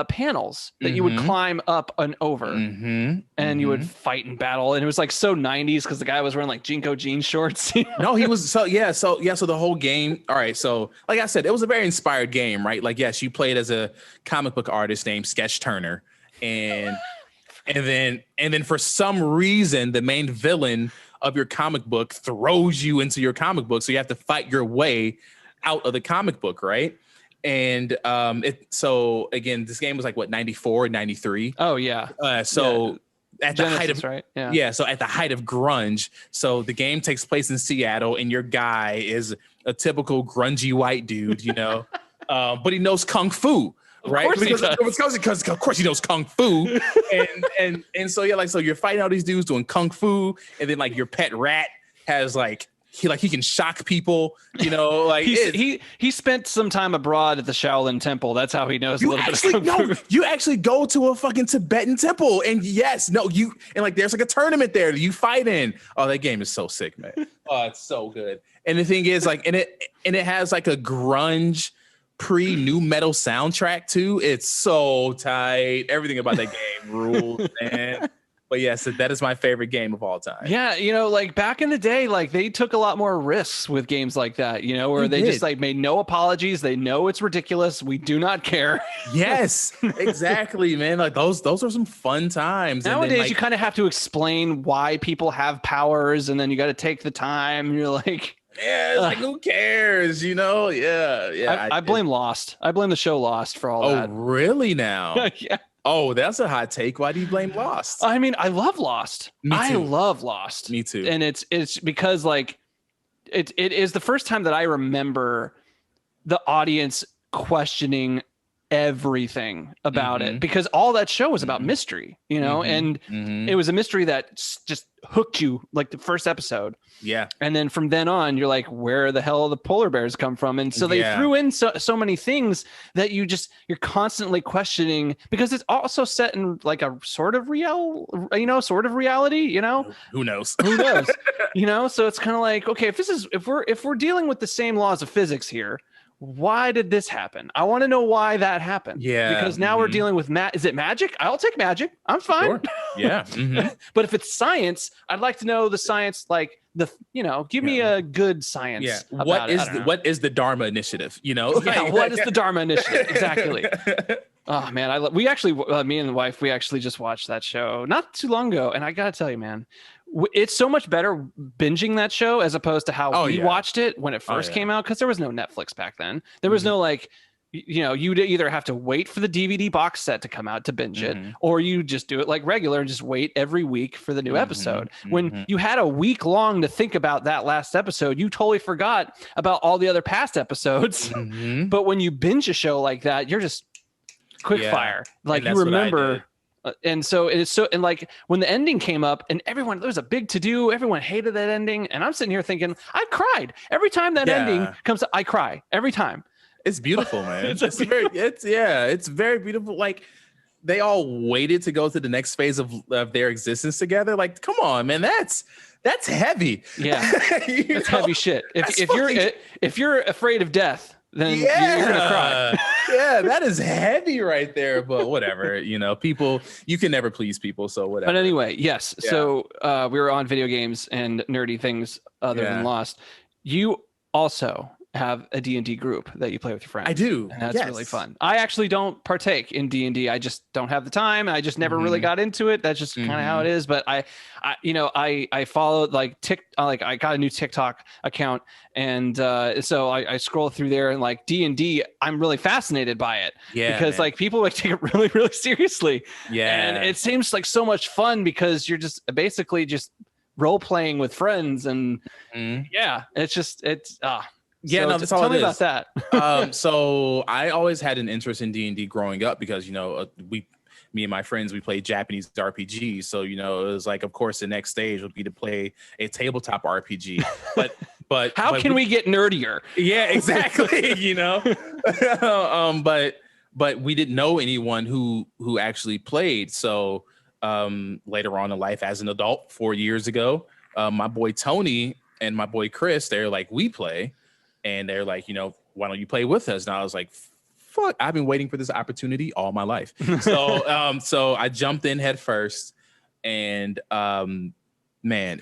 panels that you would climb up and over, and you would fight and battle, and it was like so 90s because the guy was wearing like Jinko jean shorts. No, he was so the whole game. All right, so like I said, it was a very inspired game, right? Like, yes, you played as a comic book artist named Sketch Turner, and then for some reason the main villain of your comic book throws you into your comic book, so you have to fight your way out of the comic book, right? And so again, this game was like what, 94, 93. Oh yeah. At the height of right? So at the height of grunge, so the game takes place in Seattle, and your guy is a typical grungy white dude, but he knows kung fu, right? Because of course he knows kung fu, and so so you're fighting all these dudes doing kung fu, and then like your pet rat has like. He can shock people, like he spent some time abroad at the Shaolin Temple. That's how he knows a little bit of kung fu. You actually go to a fucking Tibetan temple, and there's like a tournament there that you fight in. Oh, that game is so sick, man. Oh, it's so good. And the thing is, like, and it has like a grunge pre-new metal soundtrack too. It's so tight. Everything about that game rules, man. But yes, that is my favorite game of all time. Yeah, like back in the day, like they took a lot more risks with games like that, where they just like made no apologies. They know it's ridiculous. We do not care. Yes, exactly, man. Like those are some fun times. Nowadays, you kind of have to explain why people have powers, and then you got to take the time. And you're like, yeah, it's like, who cares? Yeah. I blame Lost. I blame the show Lost for all that. Oh, really now? Yeah. Oh, that's a hot take. Why do you blame Lost? I mean, I love Lost. I love Lost. Me too. And it's because like it is the first time that I remember the audience questioning everything about it, because all that show was about mystery, and it was a mystery that just hooked you like the first episode. Yeah. And then from then on, you're like, where the hell the polar bears come from? And so they threw in so many things that you're constantly questioning, because it's also set in like a sort of reality, Who knows? So it's kind of like, okay, if we're dealing with the same laws of physics here, why did this happen? I want to know why that happened. Yeah. Because now we're dealing with is it magic? I'll take magic. I'm fine. Sure. Yeah. But if it's science, I'd like to know the science, like give me a good science. Yeah. About what is the Dharma Initiative? What is the Dharma Initiative? Exactly. Oh man, we actually, me and the wife, we actually just watched that show not too long ago, and I gotta tell you, man, it's so much better binging that show as opposed to how we watched it when it first came out, because there was no Netflix back then. There was no like, you'd either have to wait for the DVD box set to come out to binge it, or you just do it like regular and just wait every week for the new episode. When you had a week long to think about that last episode, you totally forgot about all the other past episodes. But when you binge a show like that, you're just quick fire. Like you remember. And so it's and like when the ending came up and there was a big to do, everyone hated that ending. And I'm sitting here thinking, I cried every time that ending comes up. I cry every time. It's beautiful, man. It's very beautiful. Like they all waited to go to the next phase of their existence together. Like, come on, man. That's heavy. Yeah. It's heavy shit. If you're afraid of death, then you're gonna cry. Yeah, that is heavy right there. But whatever, people, you can never please people, so whatever. But anyway, yes. Yeah. So we were on video games and nerdy things other than Lost. You also have a D&D group that you play with your friends. I do. And that's really fun. I actually don't partake in D&D. I just don't have the time. I just never really got into it. That's just kind of how it is. But I followed I got a new TikTok account, and so I scroll through there, and like D&D, I'm really fascinated by it. Yeah. Because like people like take it really, really seriously. Yeah. And it seems like so much fun because you're just basically just role playing with friends, and yeah, it's just yeah. So No, that's all tell it me is. about that. So I always had an interest in D&D growing up because me and my friends, we played Japanese RPGs. So it was like, of course, the next stage would be to play a tabletop RPG. But How can we get nerdier? Yeah, exactly. But we didn't know anyone who actually played. So later on in life, as an adult, 4 years ago, my boy Tony and my boy Chris, they're like, we play, and they're like, why don't you play with us? And I was like, fuck, I've been waiting for this opportunity all my life. So I jumped in head first, and man,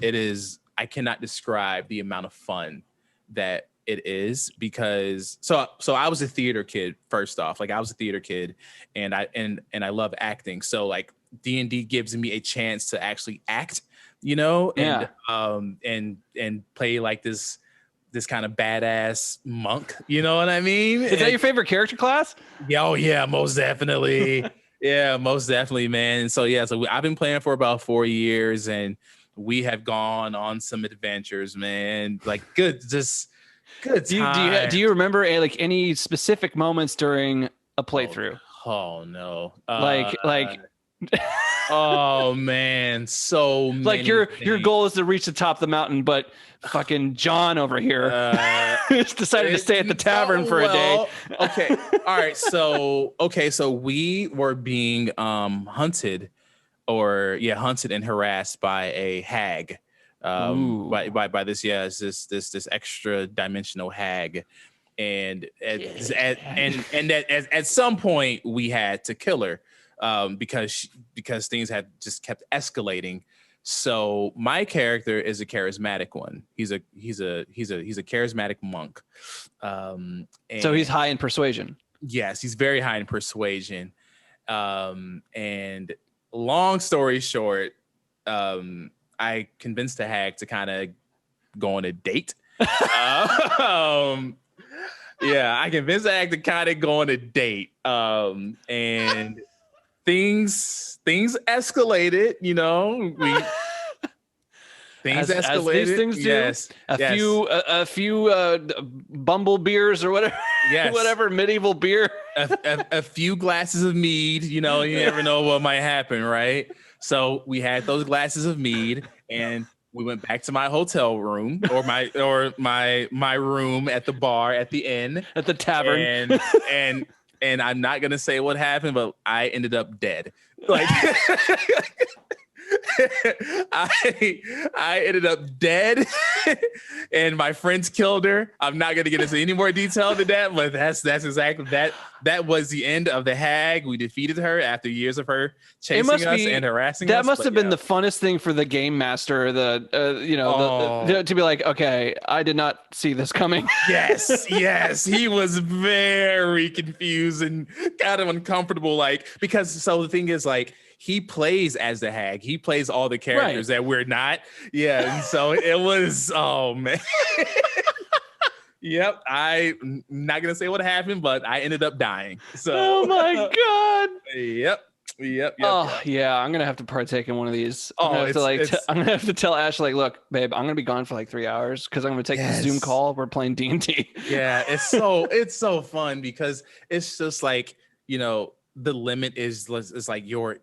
I cannot describe the amount of fun that it is, because so I was a theater kid. First off, like, I was a theater kid, and I love acting. So like, D&D gives me a chance to actually act, and play like this kind of badass monk. You know what I mean? Is that your favorite character class? Yeah, oh yeah, most definitely. Yeah, most definitely, man. And so I've been playing for about 4 years, and we have gone on some adventures, man. Like, good time. Do you remember any specific moments during a playthrough? Oh no. Like oh man, so many like your things. goal is to reach the top of the mountain, but fucking John over here decided to stay at the tavern for a day. Okay. All right. So we were being hunted and harassed by a hag. By this extra dimensional hag. And at some point we had to kill her, because things had just kept escalating. So my character is a charismatic one. He's a charismatic monk. So he's high in persuasion. Yes, he's very high in persuasion. And long story short, I convinced the hag to kind of go on a date. I convinced the hag to kind of go on a date. And things escalated, things escalated. As these things do. Yes. A few bumble beers or whatever. Yes. Whatever medieval beer. a few glasses of mead, you never know what might happen, right? So we had those glasses of mead, and we went back to my hotel room, or my room at the bar at the inn, at the tavern, and I'm not gonna say what happened, but I ended up dead. Like, I ended up dead, and my friends killed her. I'm not gonna get into any more detail than that, but that's exactly that. That was the end of the hag. We defeated her after years of her chasing us and harassing us. That must have been the funnest thing for the game master. To be like, okay, I did not see this coming. Yes, he was very confused and kind of uncomfortable, because the thing is, like, he plays as the hag. He plays all the characters that we're not. Yeah, and so it was, oh man. Yep, I'm not gonna say what happened, but I ended up dying. So, oh my god. Yep. Yeah, I'm gonna have to partake in one of these. I'm gonna have to tell Ash, like, look, babe, I'm gonna be gone for like 3 hours because I'm gonna take the Zoom call. We're playing D&D. Yeah, it's so fun, because it's just like, the limit is like your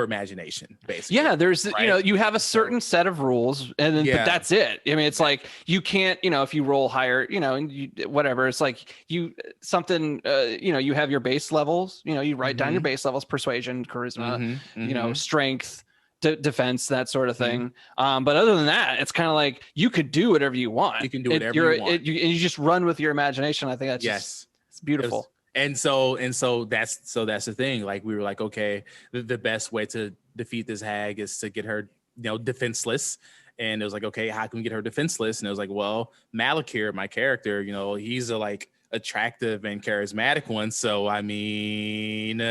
imagination, basically. Yeah, there's you have a certain set of rules, and then but that's it. I mean, it's like you can't, if you roll higher, and whatever. It's like you have your base levels. You write down your base levels: persuasion, charisma, strength, defense, that sort of thing. But other than that, it's kind of like you could do whatever you want. You can do whatever you want, and you just run with your imagination. I think that's it's beautiful. And so that's the thing. Like, we were like, okay, the best way to defeat this hag is to get her, defenseless. And it was like, okay, how can we get her defenseless? And it was like, well, Malakir, my character, he's a attractive and charismatic one. So I mean,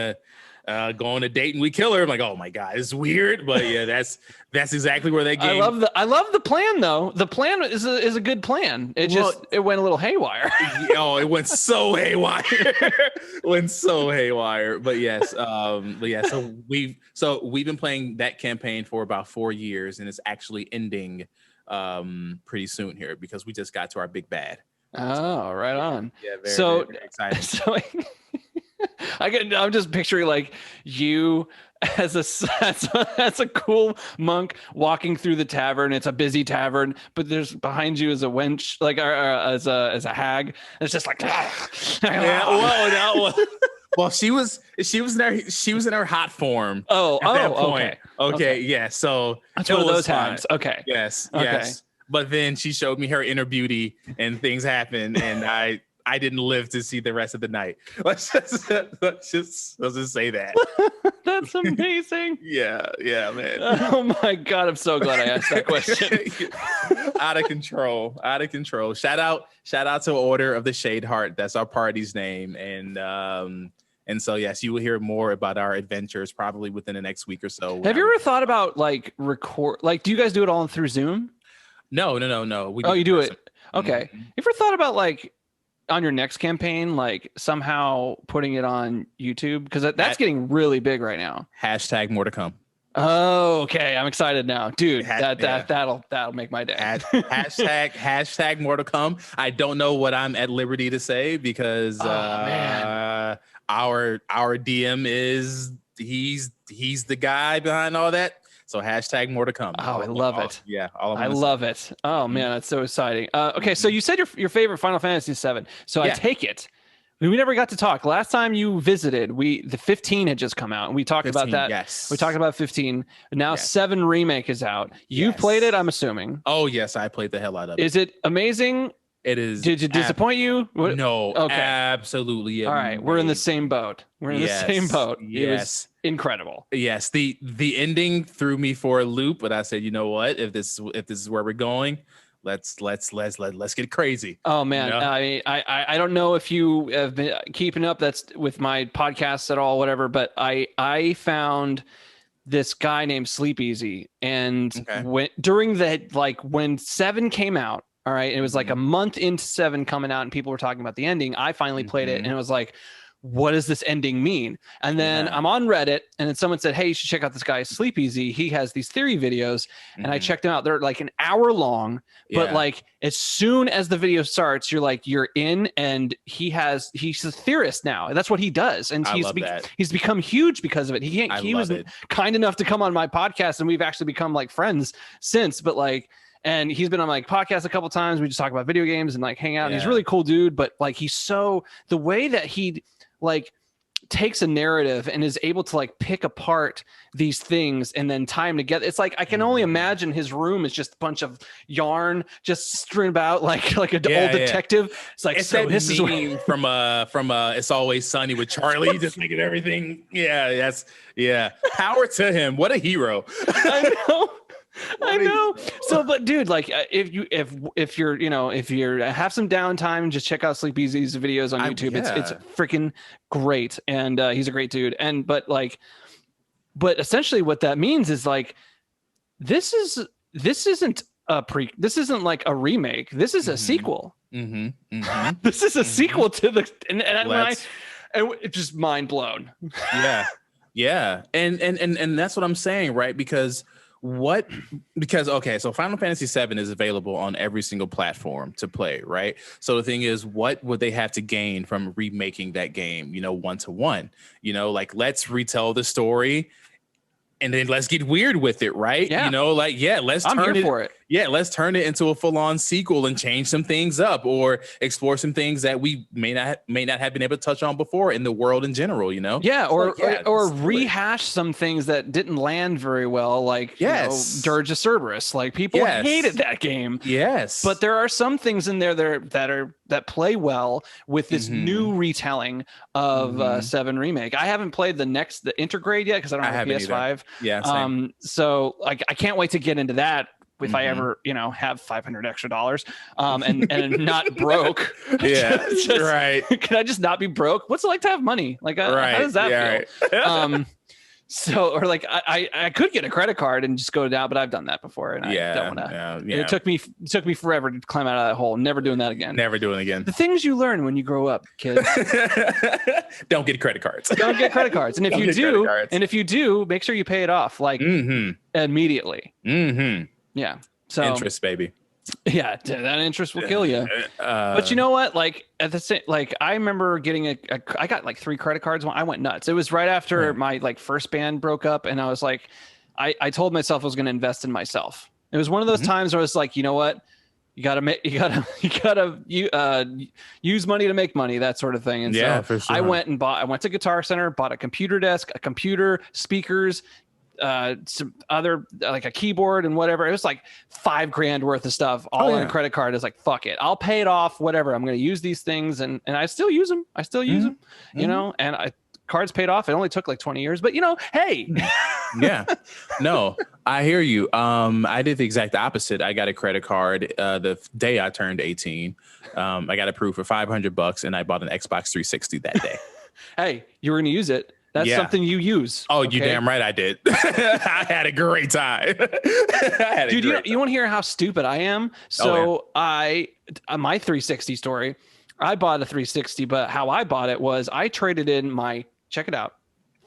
go on a date and we kill her. I'm like, oh my God, it's weird. But yeah, that's exactly where that game. I love the plan though. The plan is a good plan. It went a little haywire. It went so haywire. But yes, so we've been playing that campaign for about 4 years, and it's actually ending pretty soon here because we just got to our big bad. Oh, right on. Yeah, very exciting. So I'm just picturing like you as a cool monk walking through the tavern. It's a busy tavern, but there's behind you is a wench, like as a hag. And it's just like, well, she was in her hot form. At that point. Okay, yeah. So that's one of those hags. Okay. Yes. But then she showed me her inner beauty, and things happened, and I didn't live to see the rest of the night. Let's just say that. That's amazing. Yeah, man. Oh my God, I'm so glad I asked that question. Out of control. Shout out to Order of the Shade Heart. That's our party's name, and so yes, you will hear more about our adventures probably within the next week or so. Have you ever thought about do you guys do it all through Zoom? No. You do it. Okay. Mm-hmm. You ever thought about on your next campaign, somehow putting it on YouTube? Because that's getting really big right now. # more to come. Oh, okay. I'm excited now, dude. That'll make my day. # more to come. I don't know what I'm at liberty to say because our DM is he's the guy behind all that. So # more to come. Oh, I love it. Yeah, I love it. Oh man, that's so exciting. Okay, so you said your favorite Final Fantasy VII. So I take it. We never got to talk. Last time you visited, the 15 had just come out, and we talked 15, about that. Yes, we talked about 15. Now 7 remake is out. You played it, I'm assuming. Oh yes, I played the hell out of it. Is it amazing? It is. Did it disappoint you? No. Okay. Absolutely. All right. We're in the same boat. Yes. It was incredible. Yes. The ending threw me for a loop, but I said, you know what? If this is where we're going, let's get crazy. Oh man. I don't know if you have been keeping up with my podcasts at all, whatever, but I found this guy named Sleep Easy, and when 7 came out. All right. And it was like a month into 7 coming out and people were talking about the ending. I finally played it and it was like, what does this ending mean? And then I'm on Reddit and then someone said, hey, you should check out this guy, Sleep Easy. He has these theory videos and I checked them out. They're like an hour long, but as soon as the video starts, you're in, and he's a theorist now. And that's what he does. And he's become huge because of it. He was kind enough to come on my podcast and we've actually become friends since, and he's been on podcasts a couple times. We just talk about video games and hang out. And he's a really cool dude, but he's the way that he takes a narrative and is able to pick apart these things and then tie them together. It's I can only imagine his room is just a bunch of yarn just strewn about like an old detective. It's this is from It's Always Sunny with Charlie, just making everything. Yeah. Power to him. What a hero. I know. I know. So, but dude, if you have some downtime, just check out Sleep Easy's videos on YouTube. It's freaking great, and he's a great dude. And but essentially, what that means is this isn't like a remake. This is a sequel. This is a sequel to the and it's just mind blown. Yeah, and that's what I'm saying, right? Because so Final Fantasy VII is available on every single platform to play, right? So the thing is, what would they have to gain from remaking that game, 1-to-1? Let's retell the story and then let's get weird with it, right? Yeah. Let's turn it for it. Yeah, let's turn it into a full-on sequel and change some things up or explore some things that we may not have been able to touch on before in the world in general, Yeah, or rehash some things that didn't land very well, Dirge of Cerberus. People hated that game. Yes. But there are some things in there that play well with this new retelling of 7 Remake. I haven't played the Intergrade yet because I don't have a PS5. Yeah. Same. So I can't wait to get into that if I ever, have $500 extra, and not broke. Yeah, right. Can I just not be broke? What's it like to have money? Like, how does that feel? Right. So, or like I could get a credit card and just go down, but I've done that before, and I don't want to. Yeah. It took me forever to climb out of that hole. Never doing that again. Never doing it again. The things you learn when you grow up, kids. Don't get credit cards. Don't get credit cards, and if you do, make sure you pay it off immediately. Yeah. So interest, baby. Yeah, that interest will kill you. But you know what? Like at the same, like I remember getting I got like 3 credit cards. I went nuts. It was right after my like first band broke up, and I was like, I told myself I was going to invest in myself. It was one of those times where I was like, you know what? You gotta use money to make money, that sort of thing. And so for sure. I went to Guitar Center, bought a computer desk, a computer, speakers, some other like a keyboard and whatever. It was like $5,000 worth of stuff all on a credit card. It's like, fuck it, I'll pay it off, whatever. I'm going to use these things, and I still use them. And cards paid off. It only took like 20 years, but hey. Yeah, no, I hear you. I did the exact opposite. I got a credit card the day I turned 18. I got approved for $500 and I bought an Xbox 360 that day. Hey, you were going to use it. That's something you use. Oh, okay? You damn right I did. I had a great time. Dude, you want to hear how stupid I am? So my 360 story, I bought a 360, but how I bought it was I traded in check it out.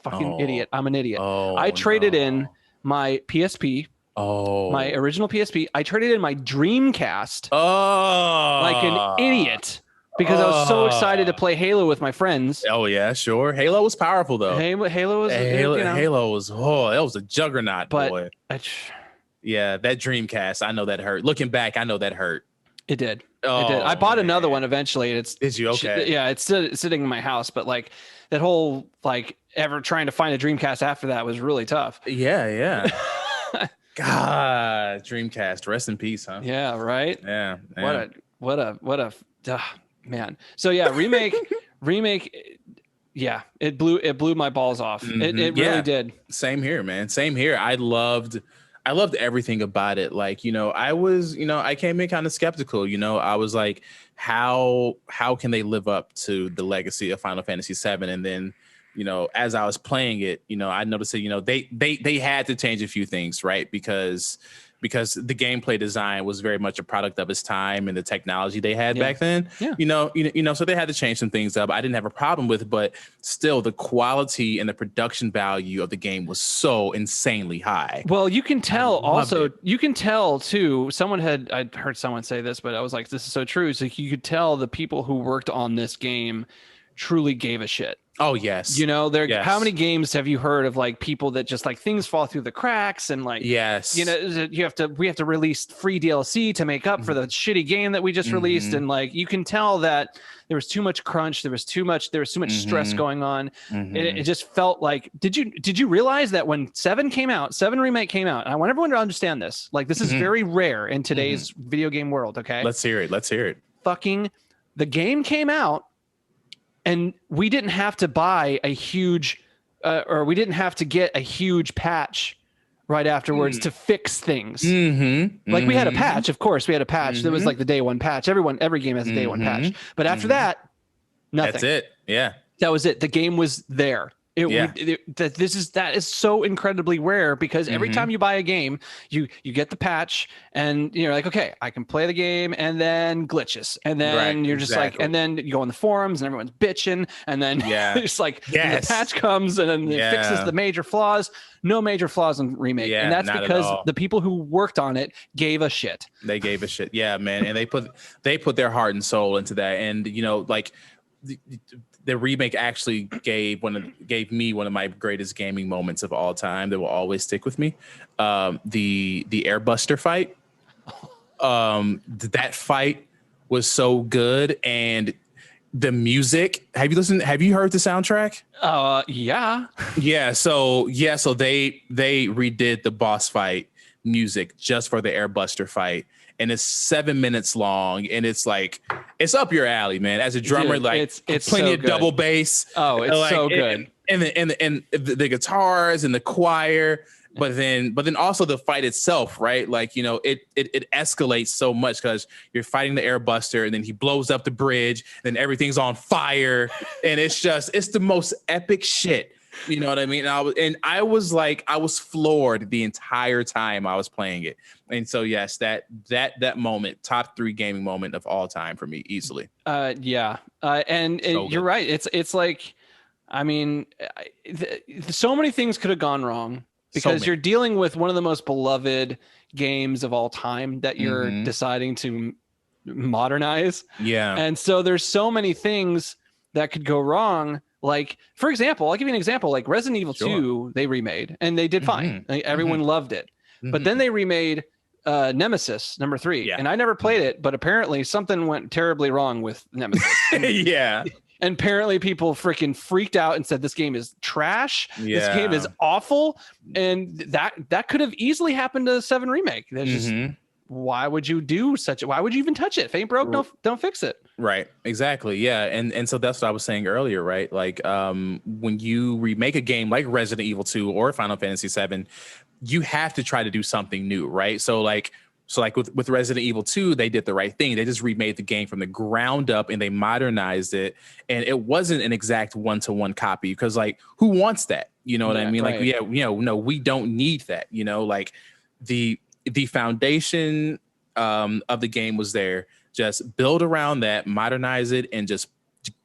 Fucking idiot. I'm an idiot. I traded in my PSP. My original PSP. I traded in my Dreamcast. Like an idiot. Because I was so excited to play Halo with my friends. Oh yeah, sure. Halo was powerful though. Halo was Halo was that was a juggernaut, but boy. Yeah, that Dreamcast, I know that hurt. Looking back, I know that hurt. It did. It did. I bought another one eventually. Did you? Okay. Yeah, it's sitting in my house, but like that whole like ever trying to find a Dreamcast after that was really tough. Yeah. God, Dreamcast, rest in peace, huh? Yeah, right. Yeah. What a man. So yeah, remake. Yeah, it blew my balls off. It really did. Same here, man. Same here. I loved everything about it. Like, I came in kind of skeptical. I was like, how can they live up to the legacy of Final Fantasy VII? And then, as I was playing it, I noticed that, they had to change a few things, right? Because the gameplay design was very much a product of its time and the technology they had back then. Yeah. So they had to change some things up. I didn't have a problem with it, but still the quality and the production value of the game was so insanely high. Well, you can tell also, you can tell too, I heard someone say this, but I was like, this is so true. So you could tell the people who worked on this game truly gave a shit. Oh yes. How many games have you heard of like people that just like things fall through the cracks and like, yes, we have to release free DLC to make up for the shitty game that we just released. And like, you can tell that there was too much crunch. There was too much stress going on. It just felt like, did you realize that when 7 Remake came out, and I want everyone to understand this, like this is very rare in today's video game world. Okay. Let's hear it. Fucking the game came out, and we didn't have to buy a huge, or we didn't have to get a huge patch right afterwards to fix things. Like we had a patch, of course, that was like the day one patch. Every game has a day one patch. But after that, nothing. That's it. Yeah. That was it. The game was there. That is so incredibly rare, because every time you buy a game, you get the patch and you're like, okay, I can play the game, and then glitches, and then you're just like, and then you go on the forums and everyone's bitching, and then it's like the patch comes and then it fixes the major flaws. No major flaws in Remake, and that's because the people who worked on it gave a shit. They gave a shit, yeah, man, and they put their heart and soul into that, and like. The remake actually gave me one of my greatest gaming moments of all time that will always stick with me. The Airbuster fight. That fight was so good, and the music. Have you heard the soundtrack? Yeah. Yeah. So they redid the boss fight music just for the Airbuster fight. And it's 7 minutes long, and it's like, it's up your alley, man. As a drummer, dude, like it's plenty of double bass. Oh, it's like, so good. And the guitars and the choir, but then also the fight itself, right? Like, you know, it escalates so much because you're fighting the airbuster and then he blows up the bridge and then everything's on fire and it's the most epic shit. You know what I mean? And I was floored the entire time I was playing it. And so yes, that moment, top 3 gaming moment of all time for me, easily. Yeah. And you're right. It's like, I mean, so many things could have gone wrong because you're dealing with one of the most beloved games of all time that you're deciding to modernize. Yeah. And so there's so many things that could go wrong. Like, for example, I'll give you an example, like Resident Evil 2, they remade and they did fine. Like, everyone loved it. But then they remade Nemesis #3. Yeah. And I never played it, but apparently something went terribly wrong with Nemesis. Yeah. And apparently people freaking freaked out and said this game is trash. Yeah. This game is awful. And that could have easily happened to 7 remake. There's just, why would you do such? Why would you even touch it? If it ain't broke, don't fix it. Right. Exactly. Yeah. And so that's what I was saying earlier, right? Like when you remake a game like Resident Evil 2 or Final Fantasy 7, you have to try to do something new, right? So like with Resident Evil 2, they did the right thing. They just remade the game from the ground up and they modernized it. And it wasn't an exact one-to-one copy because, like, who wants that? You know what I mean? Right. Like, yeah, you know, no, we don't need that. You know, like the foundation of the game was there. Just build around that, modernize it, and just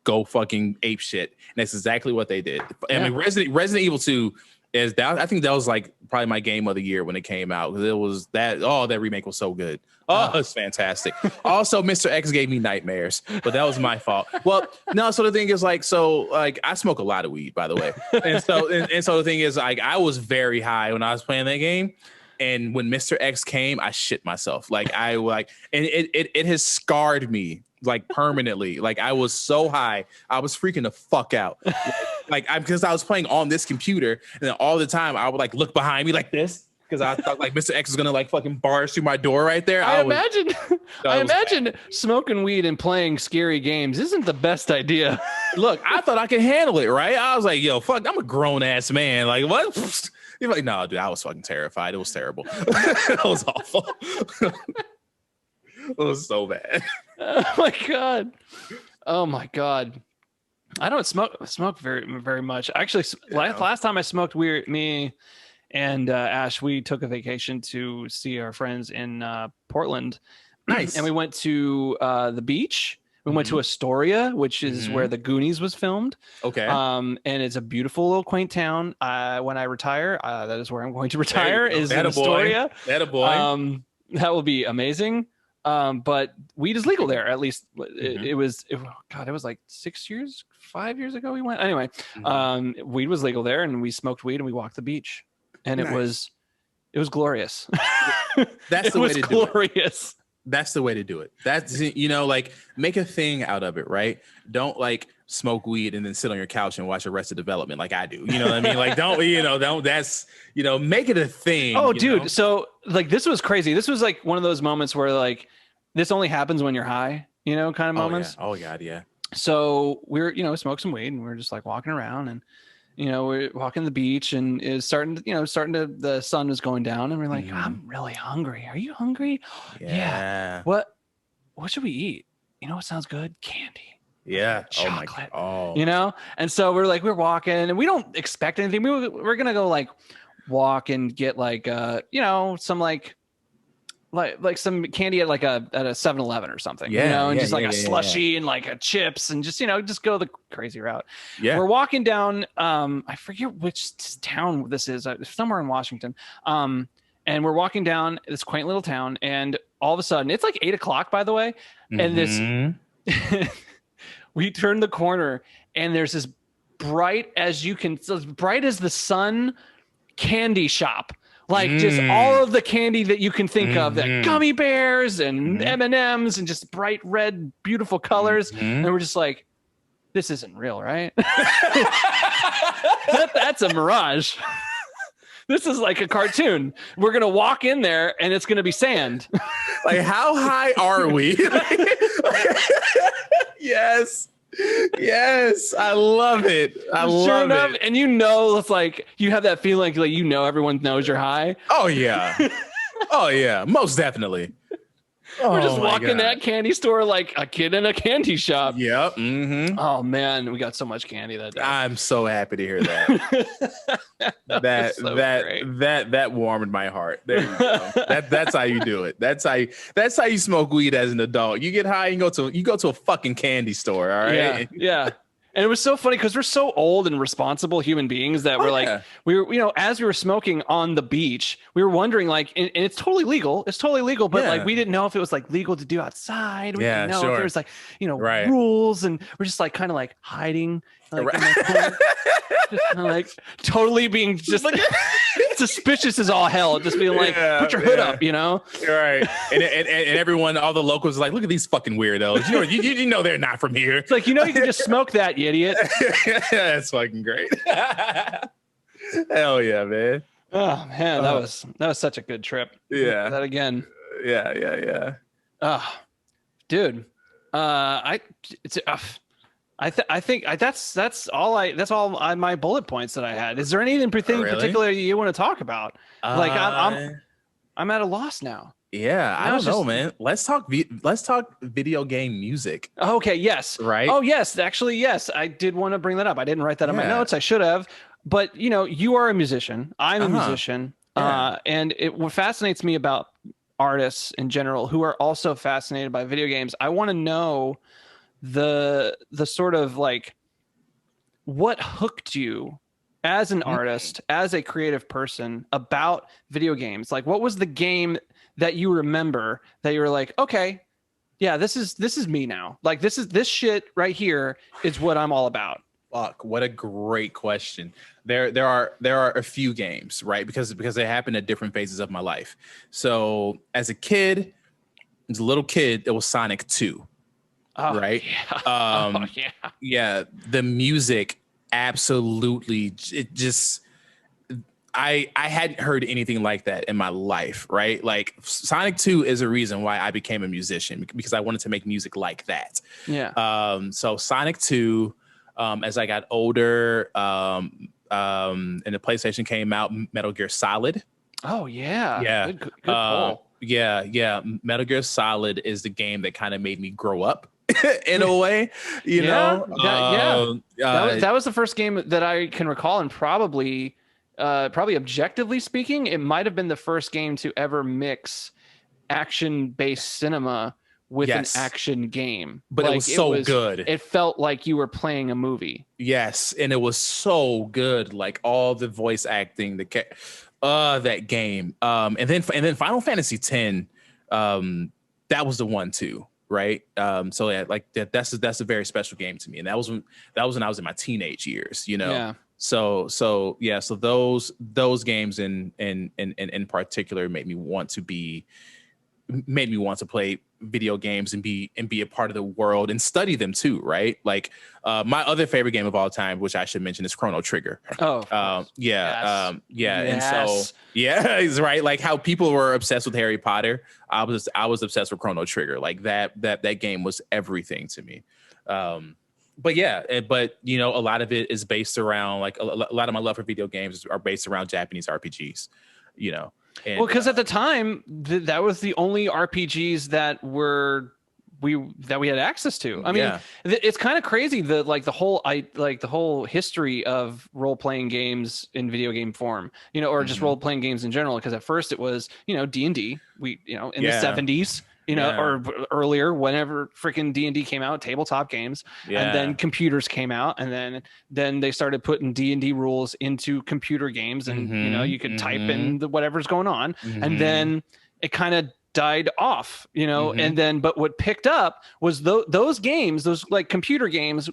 go fucking ape shit. And that's exactly what they did. I mean, Resident Evil 2 is that. I think that was like probably my game of the year when it came out because it was that. Oh, that remake was so good. Oh, it's fantastic. Also, Mr. X gave me nightmares, but that was my fault. Well, no. So the thing is, like, I smoke a lot of weed, by the way, and so the thing is, like, I was very high when I was playing that game. And when Mr. X came, I shit myself. Like and it has scarred me like permanently. Like I was so high, I was freaking the fuck out. Because I was playing on this computer, and then all the time I would like look behind me like this because I thought like Mr. X was gonna like fucking barge through my door right there. I imagine smoking weed and playing scary games isn't the best idea. Look, I thought I could handle it, right? I was like, yo, fuck, I'm a grown ass man. Like what? You're like, no, dude, I was fucking terrified. It was terrible. It was awful. It was so bad. Oh my god. I don't smoke very, very much. Actually, last time I smoked, me and Ash, we took a vacation to see our friends in Portland. Nice. And we went to the beach. We went to Astoria, which is where the Goonies was filmed. Okay. And it's a beautiful little quaint town. When I retire, that is where I'm going to retire, is in Astoria. That a boy. That will be amazing. But weed is legal there. At least it was like 5 years ago we went. Anyway, weed was legal there, and we smoked weed and we walked the beach, and it was glorious. That's the way to glorious. Do it. That's the way to do it. That's, you know, like make a thing out of it, right? Don't like smoke weed and then sit on your couch and watch Arrested Development like I do. You know what I mean? Like that's, you know, make it a thing. Oh, dude. Know? So like, this was crazy. This was like one of those moments where like, this only happens when you're high, you know, kind of moments. Yeah. Oh God. Yeah. So we're, smoke some weed and we're just like walking around and, we're walking the beach and it's starting to, the sun is going down and we're like, I'm really hungry. Are you hungry? Yeah. What should we eat? You know what sounds good? Candy. Yeah. Chocolate. Oh my God. Oh. And so we're walking and we don't expect anything. We're going to go like walk and get like, some like some candy at a 7-Eleven or something, and just like a slushie and like a chips and just, just go the crazy route. Yeah. We're walking down, I forget which town this is, somewhere in Washington. And we're walking down this quaint little town and all of a sudden it's like 8:00, by the way. And this, we turn the corner and there's this bright as the sun candy shop. Like just all of the candy that you can think of, that gummy bears and M&Ms and just bright red, beautiful colors. And we're just like, this isn't real, right? That's a mirage. This is like a cartoon. We're going to walk in there and it's going to be sand. Like, how high are we? Yes. Yes, I love it. I love it. And it's like you have that feeling like everyone knows you're high. Oh yeah. Oh yeah, most definitely. We're just walking that candy store like a kid in a candy shop. Yep. Mm-hmm. Oh man, we got so much candy that day. I'm so happy to hear that. that warmed my heart. There you go. That's how you do it. That's how you smoke weed as an adult. You get high and you go to a fucking candy store. All right. Yeah. And it was so funny because we're so old and responsible human beings that we were, as we were smoking on the beach, we were wondering and it's totally legal. It's totally legal. But we didn't know if it was like legal to do outside. We didn't know if there was rules, and we're just kind of hiding, just totally being just suspicious as all hell. Just being put your hood up, Right. And everyone, all the locals are like, look at these fucking weirdos. You know they're not from here. It's like, you can just smoke that, you idiot. That's fucking great. Hell yeah, man. Oh man, that was such a good trip. Yeah. That again. Yeah. Dude. I think that's all my bullet points that I had. Is there anything particular you want to talk about? I'm at a loss now. Yeah, I don't know, man. Let's talk video game music. Okay, yes. Right? Oh, yes. Actually, yes. I did want to bring that up. I didn't write that in my notes. I should have. But, you are a musician. I'm a musician. And what fascinates me about artists in general who are also fascinated by video games, I want to know the sort of what hooked you as an artist, as a creative person about video games. What was the game that you remember that you were like, okay, yeah, this is me now. This shit right here is what I'm all about. Fuck, what a great question. There are a few games, right? Because they happen at different phases of my life. So as a little kid, it was Sonic 2. Oh, right? Yeah. Yeah, the music absolutely, it just, I hadn't heard anything like that in my life, right? Sonic 2 is a reason why I became a musician, because I wanted to make music like that. Yeah. So Sonic 2, as I got older, and the PlayStation came out, Metal Gear Solid. Oh yeah. Yeah. Good pull. Yeah. Metal Gear Solid is the game that kind of made me grow up in a way, you know? That was the first game that I can recall, and probably objectively speaking, it might have been the first game to ever mix action-based cinema with an action game. But it was so good. It felt like you were playing a movie. Yes, and it was so good. All the voice acting, that game. And then Final Fantasy X, that was the one too, right? So yeah, that's a very special game to me, and that was when I was in my teenage years, Yeah. So those games in particular made me want to play video games and be a part of the world and study them too, right? My other favorite game of all time, which I should mention, is Chrono Trigger. Oh, yes. And yes. so it's right. How people were obsessed with Harry Potter, I was obsessed with Chrono Trigger. That game was everything to me. But a lot of it is based around a lot of my love for video games are based around Japanese RPGs, And, because at the time that was the only RPGs that we had access to. I mean, it's kind of crazy that the whole history of role playing games in video game form, or just role playing games in general. Because at first it was D&D, in the 70s. Or earlier, whenever freaking D&D came out, tabletop games, and then computers came out, and then they started putting D&D rules into computer games, and you could type in whatever's going on, and then it kind of died off, and then but what picked up was those games, those computer games,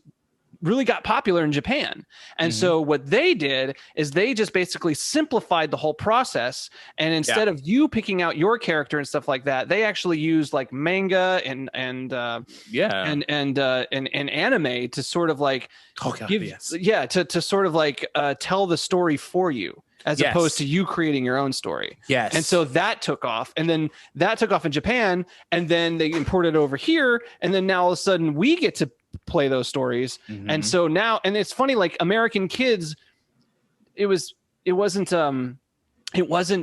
really got popular in Japan. And so what they did is they just basically simplified the whole process. And instead of you picking out your character and stuff like that, they actually used manga and anime to sort of to sort of tell the story for you, as opposed to you creating your own story. Yes. And so that took off, and then that took off in Japan, and then they imported it over here, and then now all of a sudden we get to play those stories. And so now, and it's funny, like American kids, it wasn't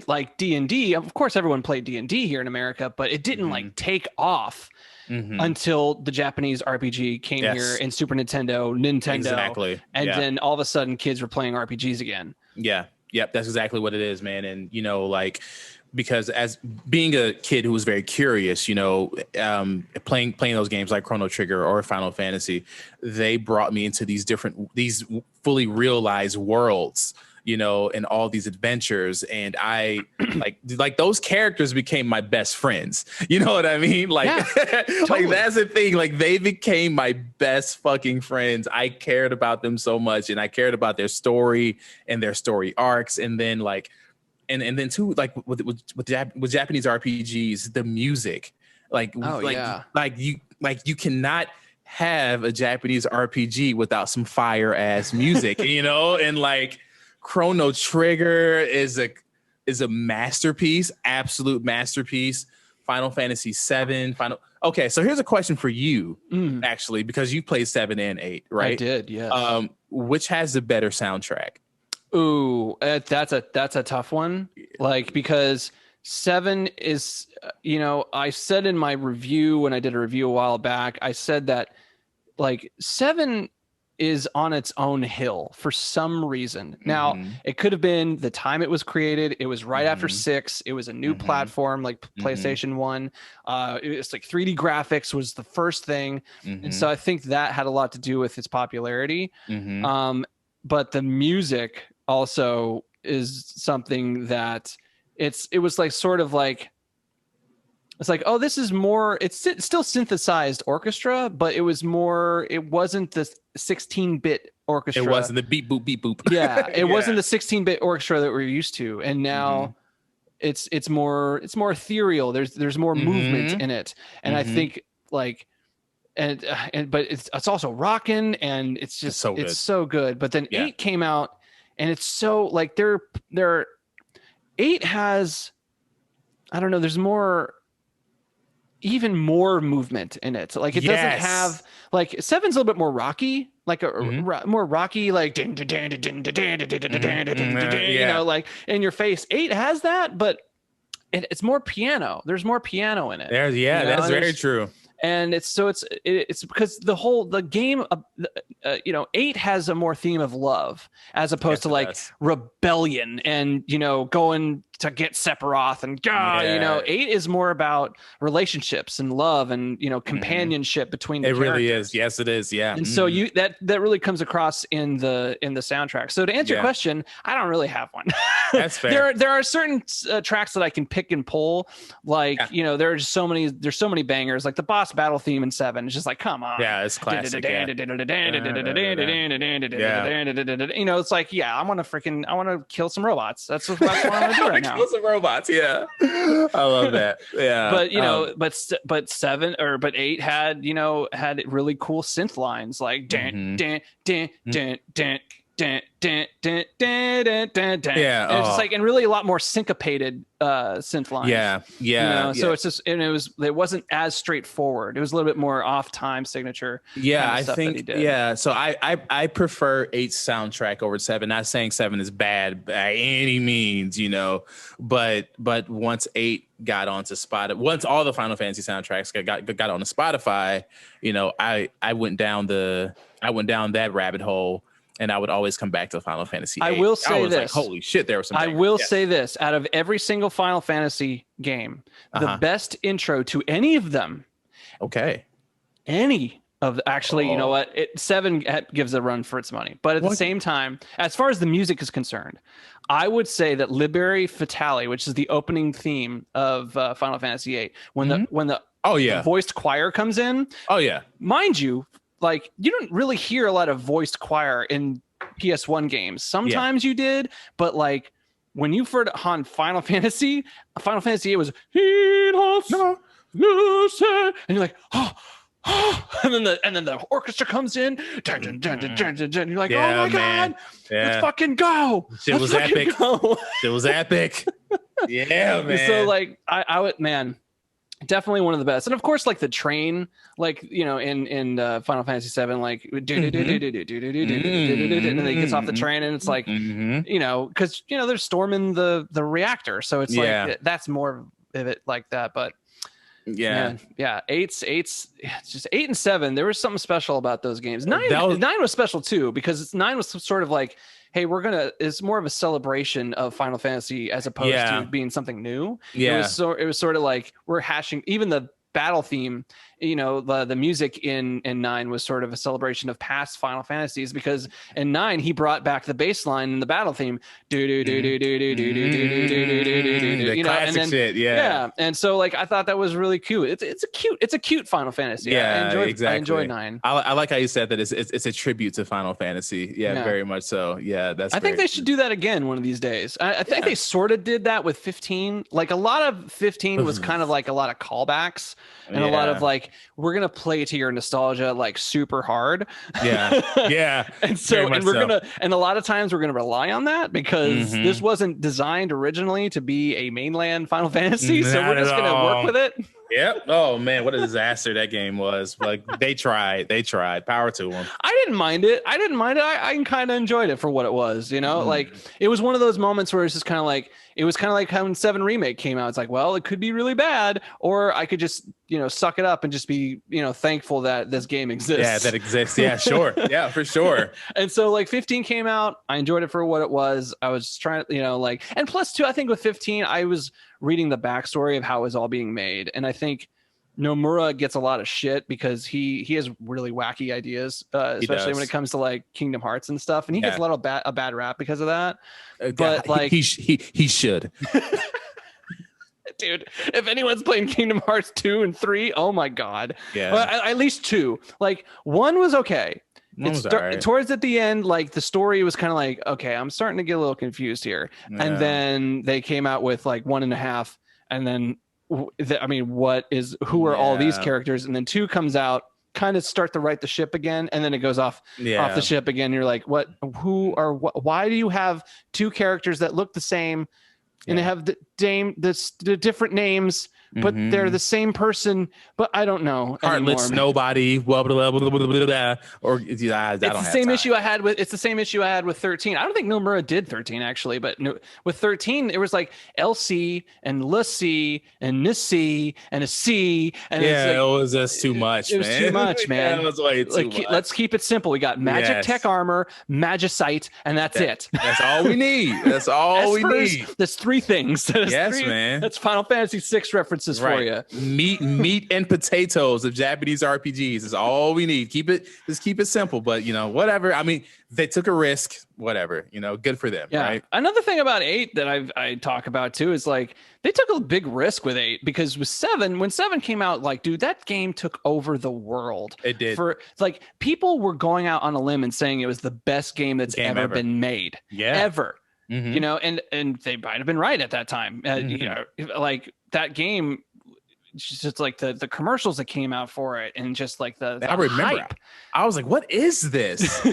like D&D. Of course, everyone played D&D here in America, but it didn't like take off until the Japanese RPG came here in Super Nintendo, Exactly. And then all of a sudden kids were playing RPGs again. Yeah. Yep. That's exactly what it is, man. And, you know, like, because as being a kid who was very curious, you know, playing those games like Chrono Trigger or Final Fantasy, they brought me into these fully realized worlds, you know, and all these adventures. And I like those characters became my best friends. You know what I mean? Like, totally. like that's the thing. Like they became my best fucking friends. I cared about them so much, and I cared about their story and their story arcs. And then like, and then too, like with Japanese RPGs, the music, you cannot have a Japanese RPG without some fire ass music, you know, and like Chrono Trigger is a masterpiece, absolute masterpiece. Final Fantasy 7, Okay, so here's a question for you, actually, because you played 7 and 8, right? I did, yes. Which has the better soundtrack? Ooh, that's a tough one. Like, because 7 is, you know, I said in my review when I did a review a while back, I said that like 7 is on its own hill for some reason. Now, it could have been the time it was created. It was right after 6. It was a new platform, like PlayStation 1. It's like 3D graphics was the first thing. And so I think that had a lot to do with its popularity. But the music also is something that it was like sort of like, it's like, oh, this is more, it's still synthesized orchestra, but it wasn't the 16-bit orchestra. It wasn't the beep boop beep boop. Yeah, it wasn't the 16-bit orchestra that we're used to. And now it's more ethereal. There's more movement in it. And I think like but it's also rocking, and it's just it's so good. But then 8 came out, and it's so like they're 8 has, I don't know, there's even more movement in it. Like it doesn't have, like 7's a little bit more rocky, like more rocky, like you know, like in your face. 8 has that, but it's more piano. There's more piano in it. That's very true. And it's because the game, you know, 8 has a more theme of love as opposed to like rebellion and, you know, going to get Sephiroth and you know, 8 is more about relationships and love and, you know, companionship between the characters. Really is. Yes, it is. Yeah. And so that really comes across in the soundtrack. So to answer your question, I don't really have one. That's fair. There are certain tracks that I can pick and pull. Like, you know, there's so many bangers, like the boss battle theme in 7. It's just like, come on. Yeah, it's classic. You know, it's like, I want to kill some robots. That's what I want to do right now. Kill some robots. Yeah. I love that. Yeah. But, you know, but 8 had really cool synth lines like yeah, and it's just like, and really a lot more syncopated synth lines. You know? So it's just, and it wasn't as straightforward. It was a little bit more off time signature. I think so I prefer 8's soundtrack over 7. Not saying 7 is bad by any means, you know, but once 8 got onto Spotify, once all the Final Fantasy soundtracks got onto Spotify, you know, I went down that rabbit hole. And I would always come back to Final Fantasy 8. I will say this. Like, holy shit, there was some. I will say this. Out of every single Final Fantasy game, the best intro to any of them. Okay. Any of the, actually, you know what? 7 gives a run for its money. But at the same time, as far as the music is concerned, I would say that Liberi Fatale, which is the opening theme of Final Fantasy 8, when the voiced choir comes in. Oh yeah. Mind you, like, you don't really hear a lot of voiced choir in PS1 games. Sometimes you did, but like when you heard on Final Fantasy 8 was and you're like, and then the orchestra comes in, and you're like, oh my god, let's fucking go. It was epic. It was epic. Yeah, man. So like I would, man. Definitely one of the best. And of course, like the train, like, you know, in Final Fantasy 7, like and then he gets off the train and it's like, you know, because you know they're storming the reactor, so it's like that's more of it like that. But man, yeah, it's just 8 and 7. There was something special about those games. 9 was special too, because 9 was sort of like, hey, it's more of a celebration of Final Fantasy as opposed to being something new. It was sort of like we're hashing even the battle theme. You know, the music in 9 was sort of a celebration of past Final Fantasies, because in 9 he brought back the bass line in the battle theme, the classic shit, yeah. And so like I thought that was really cute. It's a cute Final Fantasy. Yeah, I enjoyed 9. I like how you said that it's a tribute to Final Fantasy. Yeah, very much so. Yeah, I think they should do that again one of these days. I think they sort of did that with 15. Like a lot of 15 was kind of like a lot of callbacks and a lot of like, we're gonna play to your nostalgia like super hard. Yeah. And a lot of times we're gonna rely on that, because this wasn't designed originally to be a mainland Final Fantasy. So we're just gonna work with it. Yep. Oh man, what a disaster that game was. Like they tried. Power to them. I didn't mind it. I kind of enjoyed it for what it was, you know? Like it was one of those moments where it's just kind of like, it was kind of like when 7 Remake came out. It's like, well, it could be really bad, or I could just, you know, suck it up and just be, you know, thankful that this game exists. Yeah, that exists. Yeah, sure. Yeah, for sure. And so like 15 came out. I enjoyed it for what it was. I was trying to, you know, like, and plus too, I think with 15, I was reading the backstory of how it was all being made. And I think Nomura gets a lot of shit because he has really wacky ideas, especially when it comes to like Kingdom Hearts and stuff. And he gets a bad rap because of that. But like he should. Dude, if anyone's playing Kingdom Hearts 2 and 3, oh my god. Yeah. Well, at least 2. Like 1 was okay. Towards at the end, like the story was kind of like, okay, I'm starting to get a little confused here. Yeah. And then they came out with like 1.5, and then who are all these characters? And then 2 comes out, kind of start to right the ship again, and then it goes off the ship again. You're like, what? Who are? Why do you have 2 characters that look the same, and they have the different names, but they're the same person? But I don't know. Heartless nobody. Blah, blah, blah, blah, blah, blah, blah. Or it's the same issue I had with 13. I don't think Nomura did 13 actually, but with 13 it was like LC and LC and Nissi and a C, and it was just too much. It was too much, man. It was way too much. Let's keep it simple. We got magic tech armor, magicite, and that's it. That's all we need. That's all we need. That's 3 things. Man. That's Final Fantasy 6 references for you. Meat and potatoes of Japanese RPGs is all we need. Keep it simple, but you know, whatever. I mean, they took a risk, whatever, you know, good for them. Yeah. Right. Another thing about 8 that I talk about too is like they took a big risk with 8, because with 7, when 7 came out, like, dude, that game took over the world. It did. For like, people were going out on a limb and saying it was the best game that's ever been made. Yeah. Ever. You know, and they might have been right at that time. You know, like that game, just like the commercials that came out for it, and just like the I remember hype. I was like, what is this? Dude,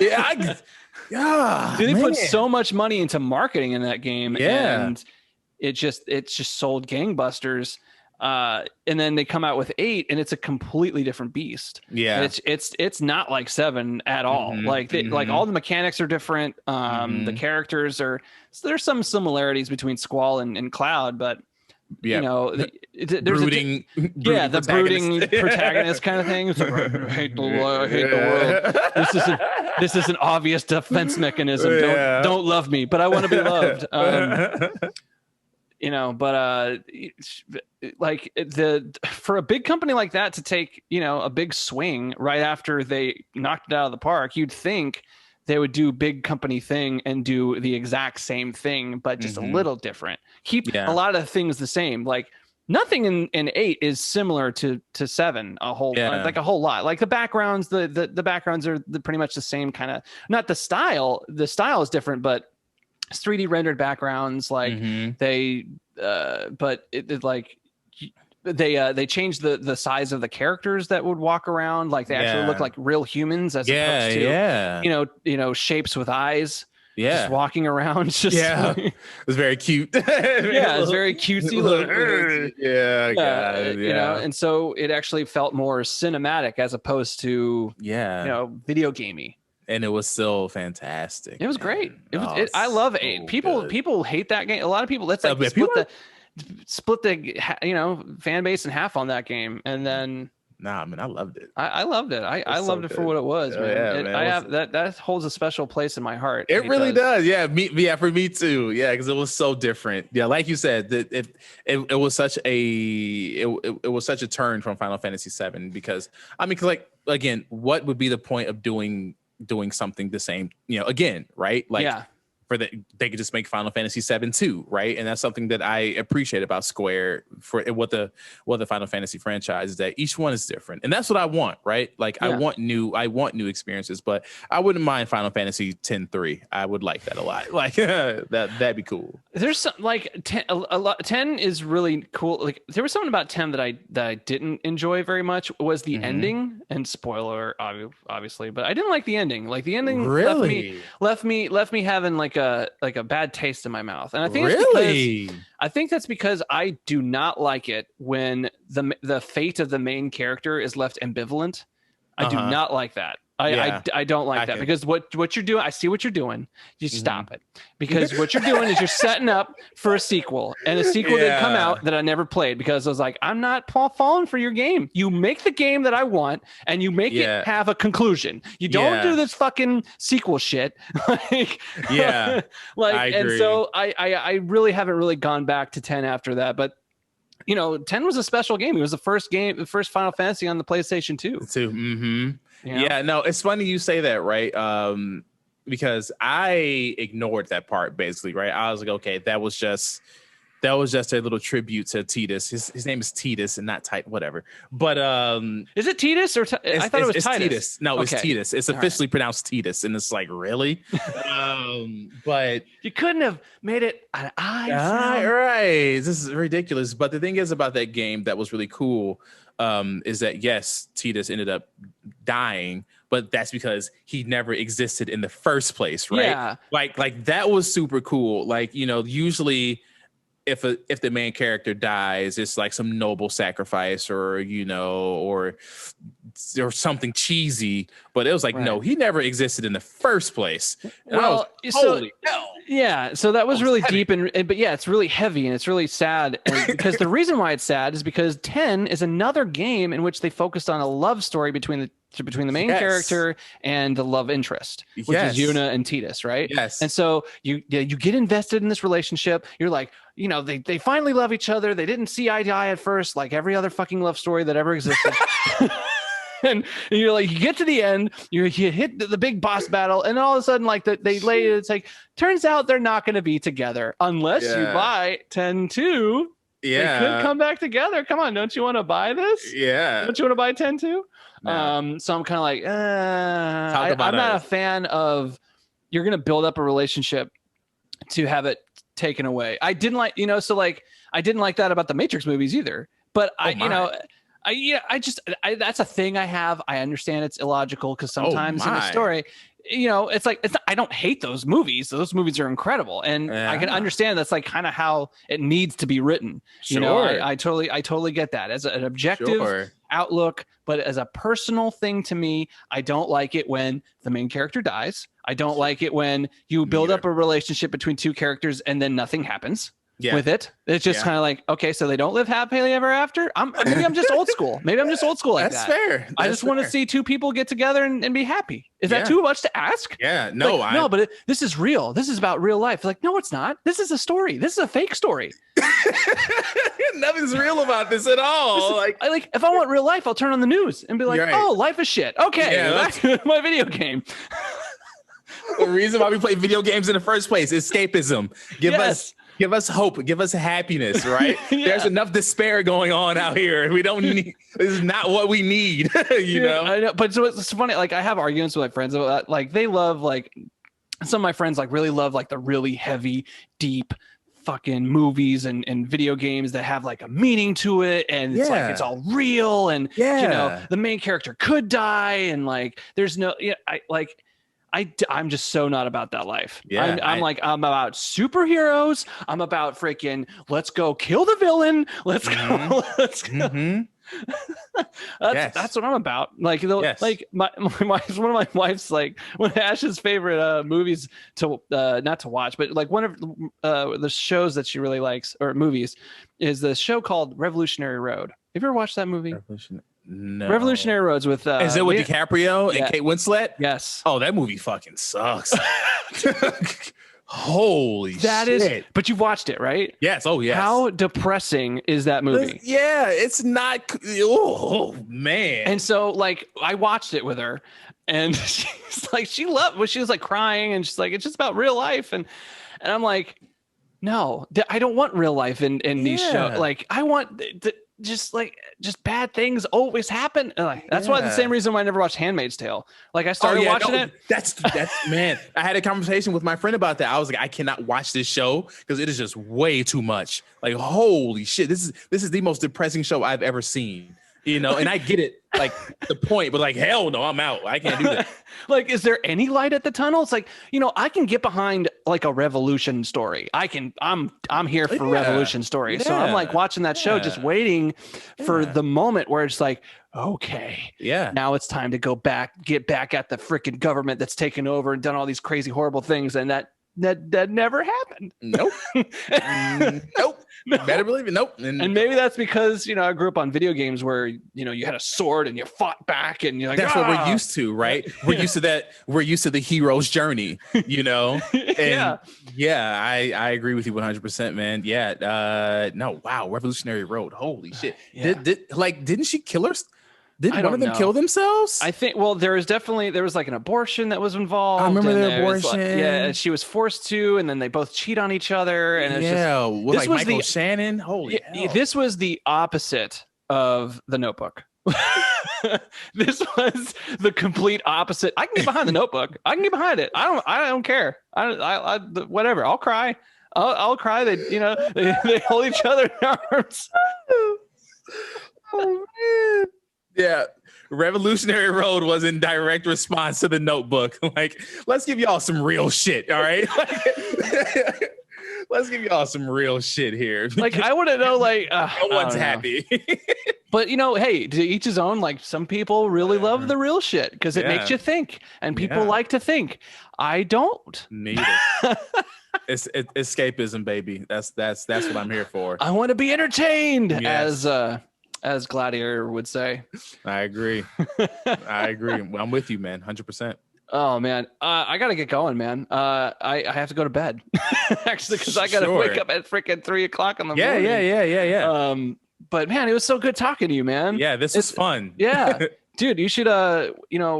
they put so much money into marketing in that game, and it just sold gangbusters. And then they come out with 8, and it's a completely different beast. Yeah, it's not like 7 at all. Like like all the mechanics are different. The characters there's some similarities between Squall and Cloud, but you know, there's brooding the brooding protagonist kind of thing. It's like, I hate the world. This is an obvious defense mechanism. Don't love me, but I want to be loved. You know, but like for a big company like that to take, you know, a big swing right after they knocked it out of the park, you'd think they would do big company thing and do the exact same thing, but just a little different. Keep a lot of things the same. Like nothing in 8 is similar to 7 a whole lot. Like the backgrounds, the backgrounds are pretty much the same kind of, not the style. The style is different, but it's 3D rendered backgrounds. Like they changed the size of the characters that would walk around. Like they actually look like real humans as opposed to you know shapes with eyes. Yeah. just walking around. Just It was very cute. Yeah, it's very cutesy. God, You know, and so it actually felt more cinematic as opposed to video gamey. And it was so fantastic. It was great. It was. Oh, I love so it. good. People hate that game. A lot of people. That's like split the fan base in half on that game, and then. Nah, I mean, I loved it. I loved it. I loved it for what it was, man. Man. I have that holds a special place in my heart. It really does. Yeah, for me too. Yeah, because it was so different. Yeah, like you said, it was such a turn from Final Fantasy VII. Because I mean, like again, what would be the point of doing something the same? Again, right? Like, they could just make Final Fantasy VII 2, right? And that's something that I appreciate about Square for what the Final Fantasy franchise is, that each one is different, and that's what I want, right? Like I want new experiences, but I wouldn't mind Final Fantasy 10-3. I would like that a lot. Like that'd be cool. There's some like 10 is really cool. Like there was something about 10 that I didn't enjoy very much was the ending, and spoiler obviously, but I didn't like the ending. Like the ending really left me having like a bad taste in my mouth. And I think that's because I do not like it when the fate of the main character is left ambivalent. I do not like that. I don't like that because what you're doing, I see what you're doing. You stop it, because what you're doing is you're setting up for a sequel, and a sequel did come out that I never played because I was like, I'm not falling for your game. You make the game that I want, and you make it have a conclusion. You don't do this fucking sequel shit. I agree. And so I really haven't really gone back to 10 after that, but. 10 was a special game. It was the first Final Fantasy on the PlayStation 2. Yeah, no, it's funny you say that, right? Because I ignored that part basically, right? I was like, okay, that was just a little tribute to Tidus. His name is Tidus and not Titus, whatever. But is it Tidus or I thought it was Titus? Tidus. No, it's Tidus. It's officially pronounced Tidus, and it's like, really? But you couldn't have made it an I. Right. This is ridiculous. But the thing is about that game that was really cool is that yes, Tidus ended up dying, but that's because he never existed in the first place, right? Yeah. Like that was super cool. Like, usually if the main character dies, it's like some noble sacrifice or something cheesy, but it was like, no, he never existed in the first place. And holy hell. Yeah, so that was really deep, but yeah, it's really heavy and it's really sad. And because the reason why it's sad is because 10 is another game in which they focused on a love story between the main character and the love interest, which is Yuna and Tidus, right? Yes. And so you get invested in this relationship. You're like, they finally love each other. They didn't see eye to eye at first, like every other fucking love story that ever existed. And you're like, you get to the end, you hit the big boss battle, and all of a sudden, like they lay it. It's like, turns out they're not going to be together unless you buy 10-2. Yeah, they could come back together. Come on, don't you want to buy this? Yeah, don't you want to buy 10-2? No. So I'm kind of like, I'm not a fan of. You're going to build up a relationship to have it taken away. I didn't like, I didn't like that about the Matrix movies either. But that's a thing I have. I understand it's illogical because sometimes in a story, I don't hate those movies. Those movies are incredible, and I can understand that's like kind of how it needs to be written. Sure. I totally get that as an objective outlook, but as a personal thing to me, I don't like it when the main character dies. I don't like it when you build up a relationship between two characters and then nothing happens. With it, it's just kind of like, okay, so they don't live happily ever after. Maybe I'm just old school. Maybe I'm just old school like that. That's fair. I just want to see two people get together and be happy. Is that too much to ask? Yeah, no, no, but this is real. This is about real life. Like, no, it's not. This is a story. This is a fake story. Nothing's real about this at all. If I want real life, I'll turn on the news and be like, oh, life is shit. Okay, back to my video game. The reason why we play video games in the first place, escapism. Give us hope. Give us happiness, right? There's enough despair going on out here. We don't need, this is not what we need, know? I know, but so it's funny. Like I have arguments with my friends about that. Like they love, like some of my friends like really love like the really heavy, deep fucking movies and video games that have like a meaning to it. And it's like, it's all real. And, the main character could die. And like, there's no, I'm just so not about that life. Yeah, I'm about superheroes. I'm about freaking let's go kill the villain. Let's go. Let's go. That's what I'm about. Like, like my wife's, one of my wife's, like, one of Ash's favorite movies to not to watch, but like one of the shows that she really likes, or movies, is the show called Revolutionary Road. Have you ever watched that movie? No. Revolutionary Road's with is it with DiCaprio and Kate Winslet? Yes. Oh, that movie fucking sucks. Holy shit. But you've watched it, right? Yes. Oh, yes. How depressing is that movie? Yeah, it's not. Oh, man. And so, like, I watched it with her, and she's like, she was like crying, and she's like, it's just about real life. And I'm like, no, I don't want real life in these shows. Like, I want just bad things always happen. Like, that's why the same reason why I never watched Handmaid's Tale. Like, I started watching it. That's man. I had a conversation with my friend about that. I was like, I cannot watch this show because it is just way too much. Like, holy shit, this is the most depressing show I've ever seen. You know, and I get it, like, the point, but like, hell no, I'm out. I can't do that. Like, is there any light at the tunnel? It's like, you know, I can get behind like a revolution story. I'm here for revolution stories. So I'm like watching that show, just waiting for the moment where it's like, okay, now it's time to get back at the freaking government that's taken over and done all these crazy, horrible things. And that never happened. Nope. Nope. No. Better believe it. Nope. And maybe that's because, you know, I grew up on video games where, you know, you had a sword and you fought back, and you're like, that's what we're used to, right? We're used to that. We're used to the hero's journey, you know? And I agree with you 100%, man. Yeah. No, wow. Revolutionary Road. Holy shit. Didn't she kill her? Didn't one of them kill themselves? I think, well, there was like an abortion that was involved. I remember the abortion. And she was forced to, and then they both cheat on each other. And this was Michael Shannon. Holy hell. This was the opposite of The Notebook. This was the complete opposite. I can get behind The Notebook. I can get behind it. I don't care. I whatever. I'll cry. I'll cry. They hold each other in arms. Oh man. Yeah, Revolutionary Road was in direct response to The Notebook. Like, let's give y'all some real shit, all right? Let's give y'all some real shit here. Like, I want to know, like, no one's happy. But, you know, hey, to each his own. Like, some people really love the real shit because it makes you think, and people like to think. I don't. Neither. It's escapism, baby. That's what I'm here for. I want to be entertained, as Gladiator would say. I agree. Well, I'm with you, man. 100%. Oh man, I gotta get going, man. I have to go to bed actually, because I gotta wake up at freaking 3 o'clock in the morning. Yeah. But man, it was so good talking to you, man. Yeah, this was fun. Yeah, dude, you should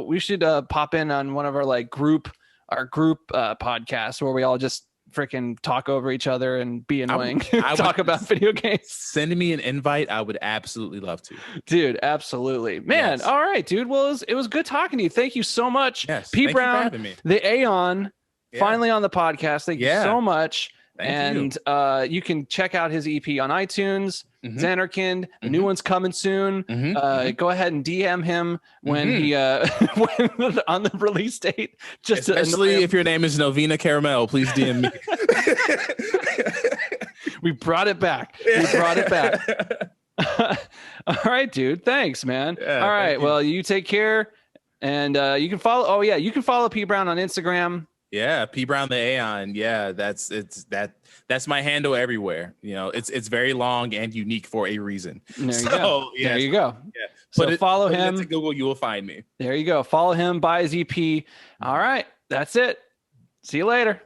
we should pop in on one of our group podcasts where we all just freaking talk over each other and be annoying. I talk about video games. Send me an invite. I would absolutely love to. Dude, absolutely. Man, all right, dude. Well, it was good talking to you. Thank you so much. Yes, P.Brown The Aeon, finally on the podcast. Thank you so much. Thank you. You can check out his EP on iTunes. Zanarkand, the new one's coming soon. Go ahead and DM him when he when on the release date. Just especially if your name is Novena Caramel, please DM me. We brought it back. All right, dude. Thanks, man. All right. Well, you take care, and you can follow. Oh yeah, you can follow P.Brown on Instagram. Yeah, P.Brown The Aeon. Yeah, that's my handle everywhere. You know, it's very long and unique for a reason. There you go. Yeah. So follow him. To Google, you will find me. There you go. Follow him. Buy his EP. All right, that's it. See you later.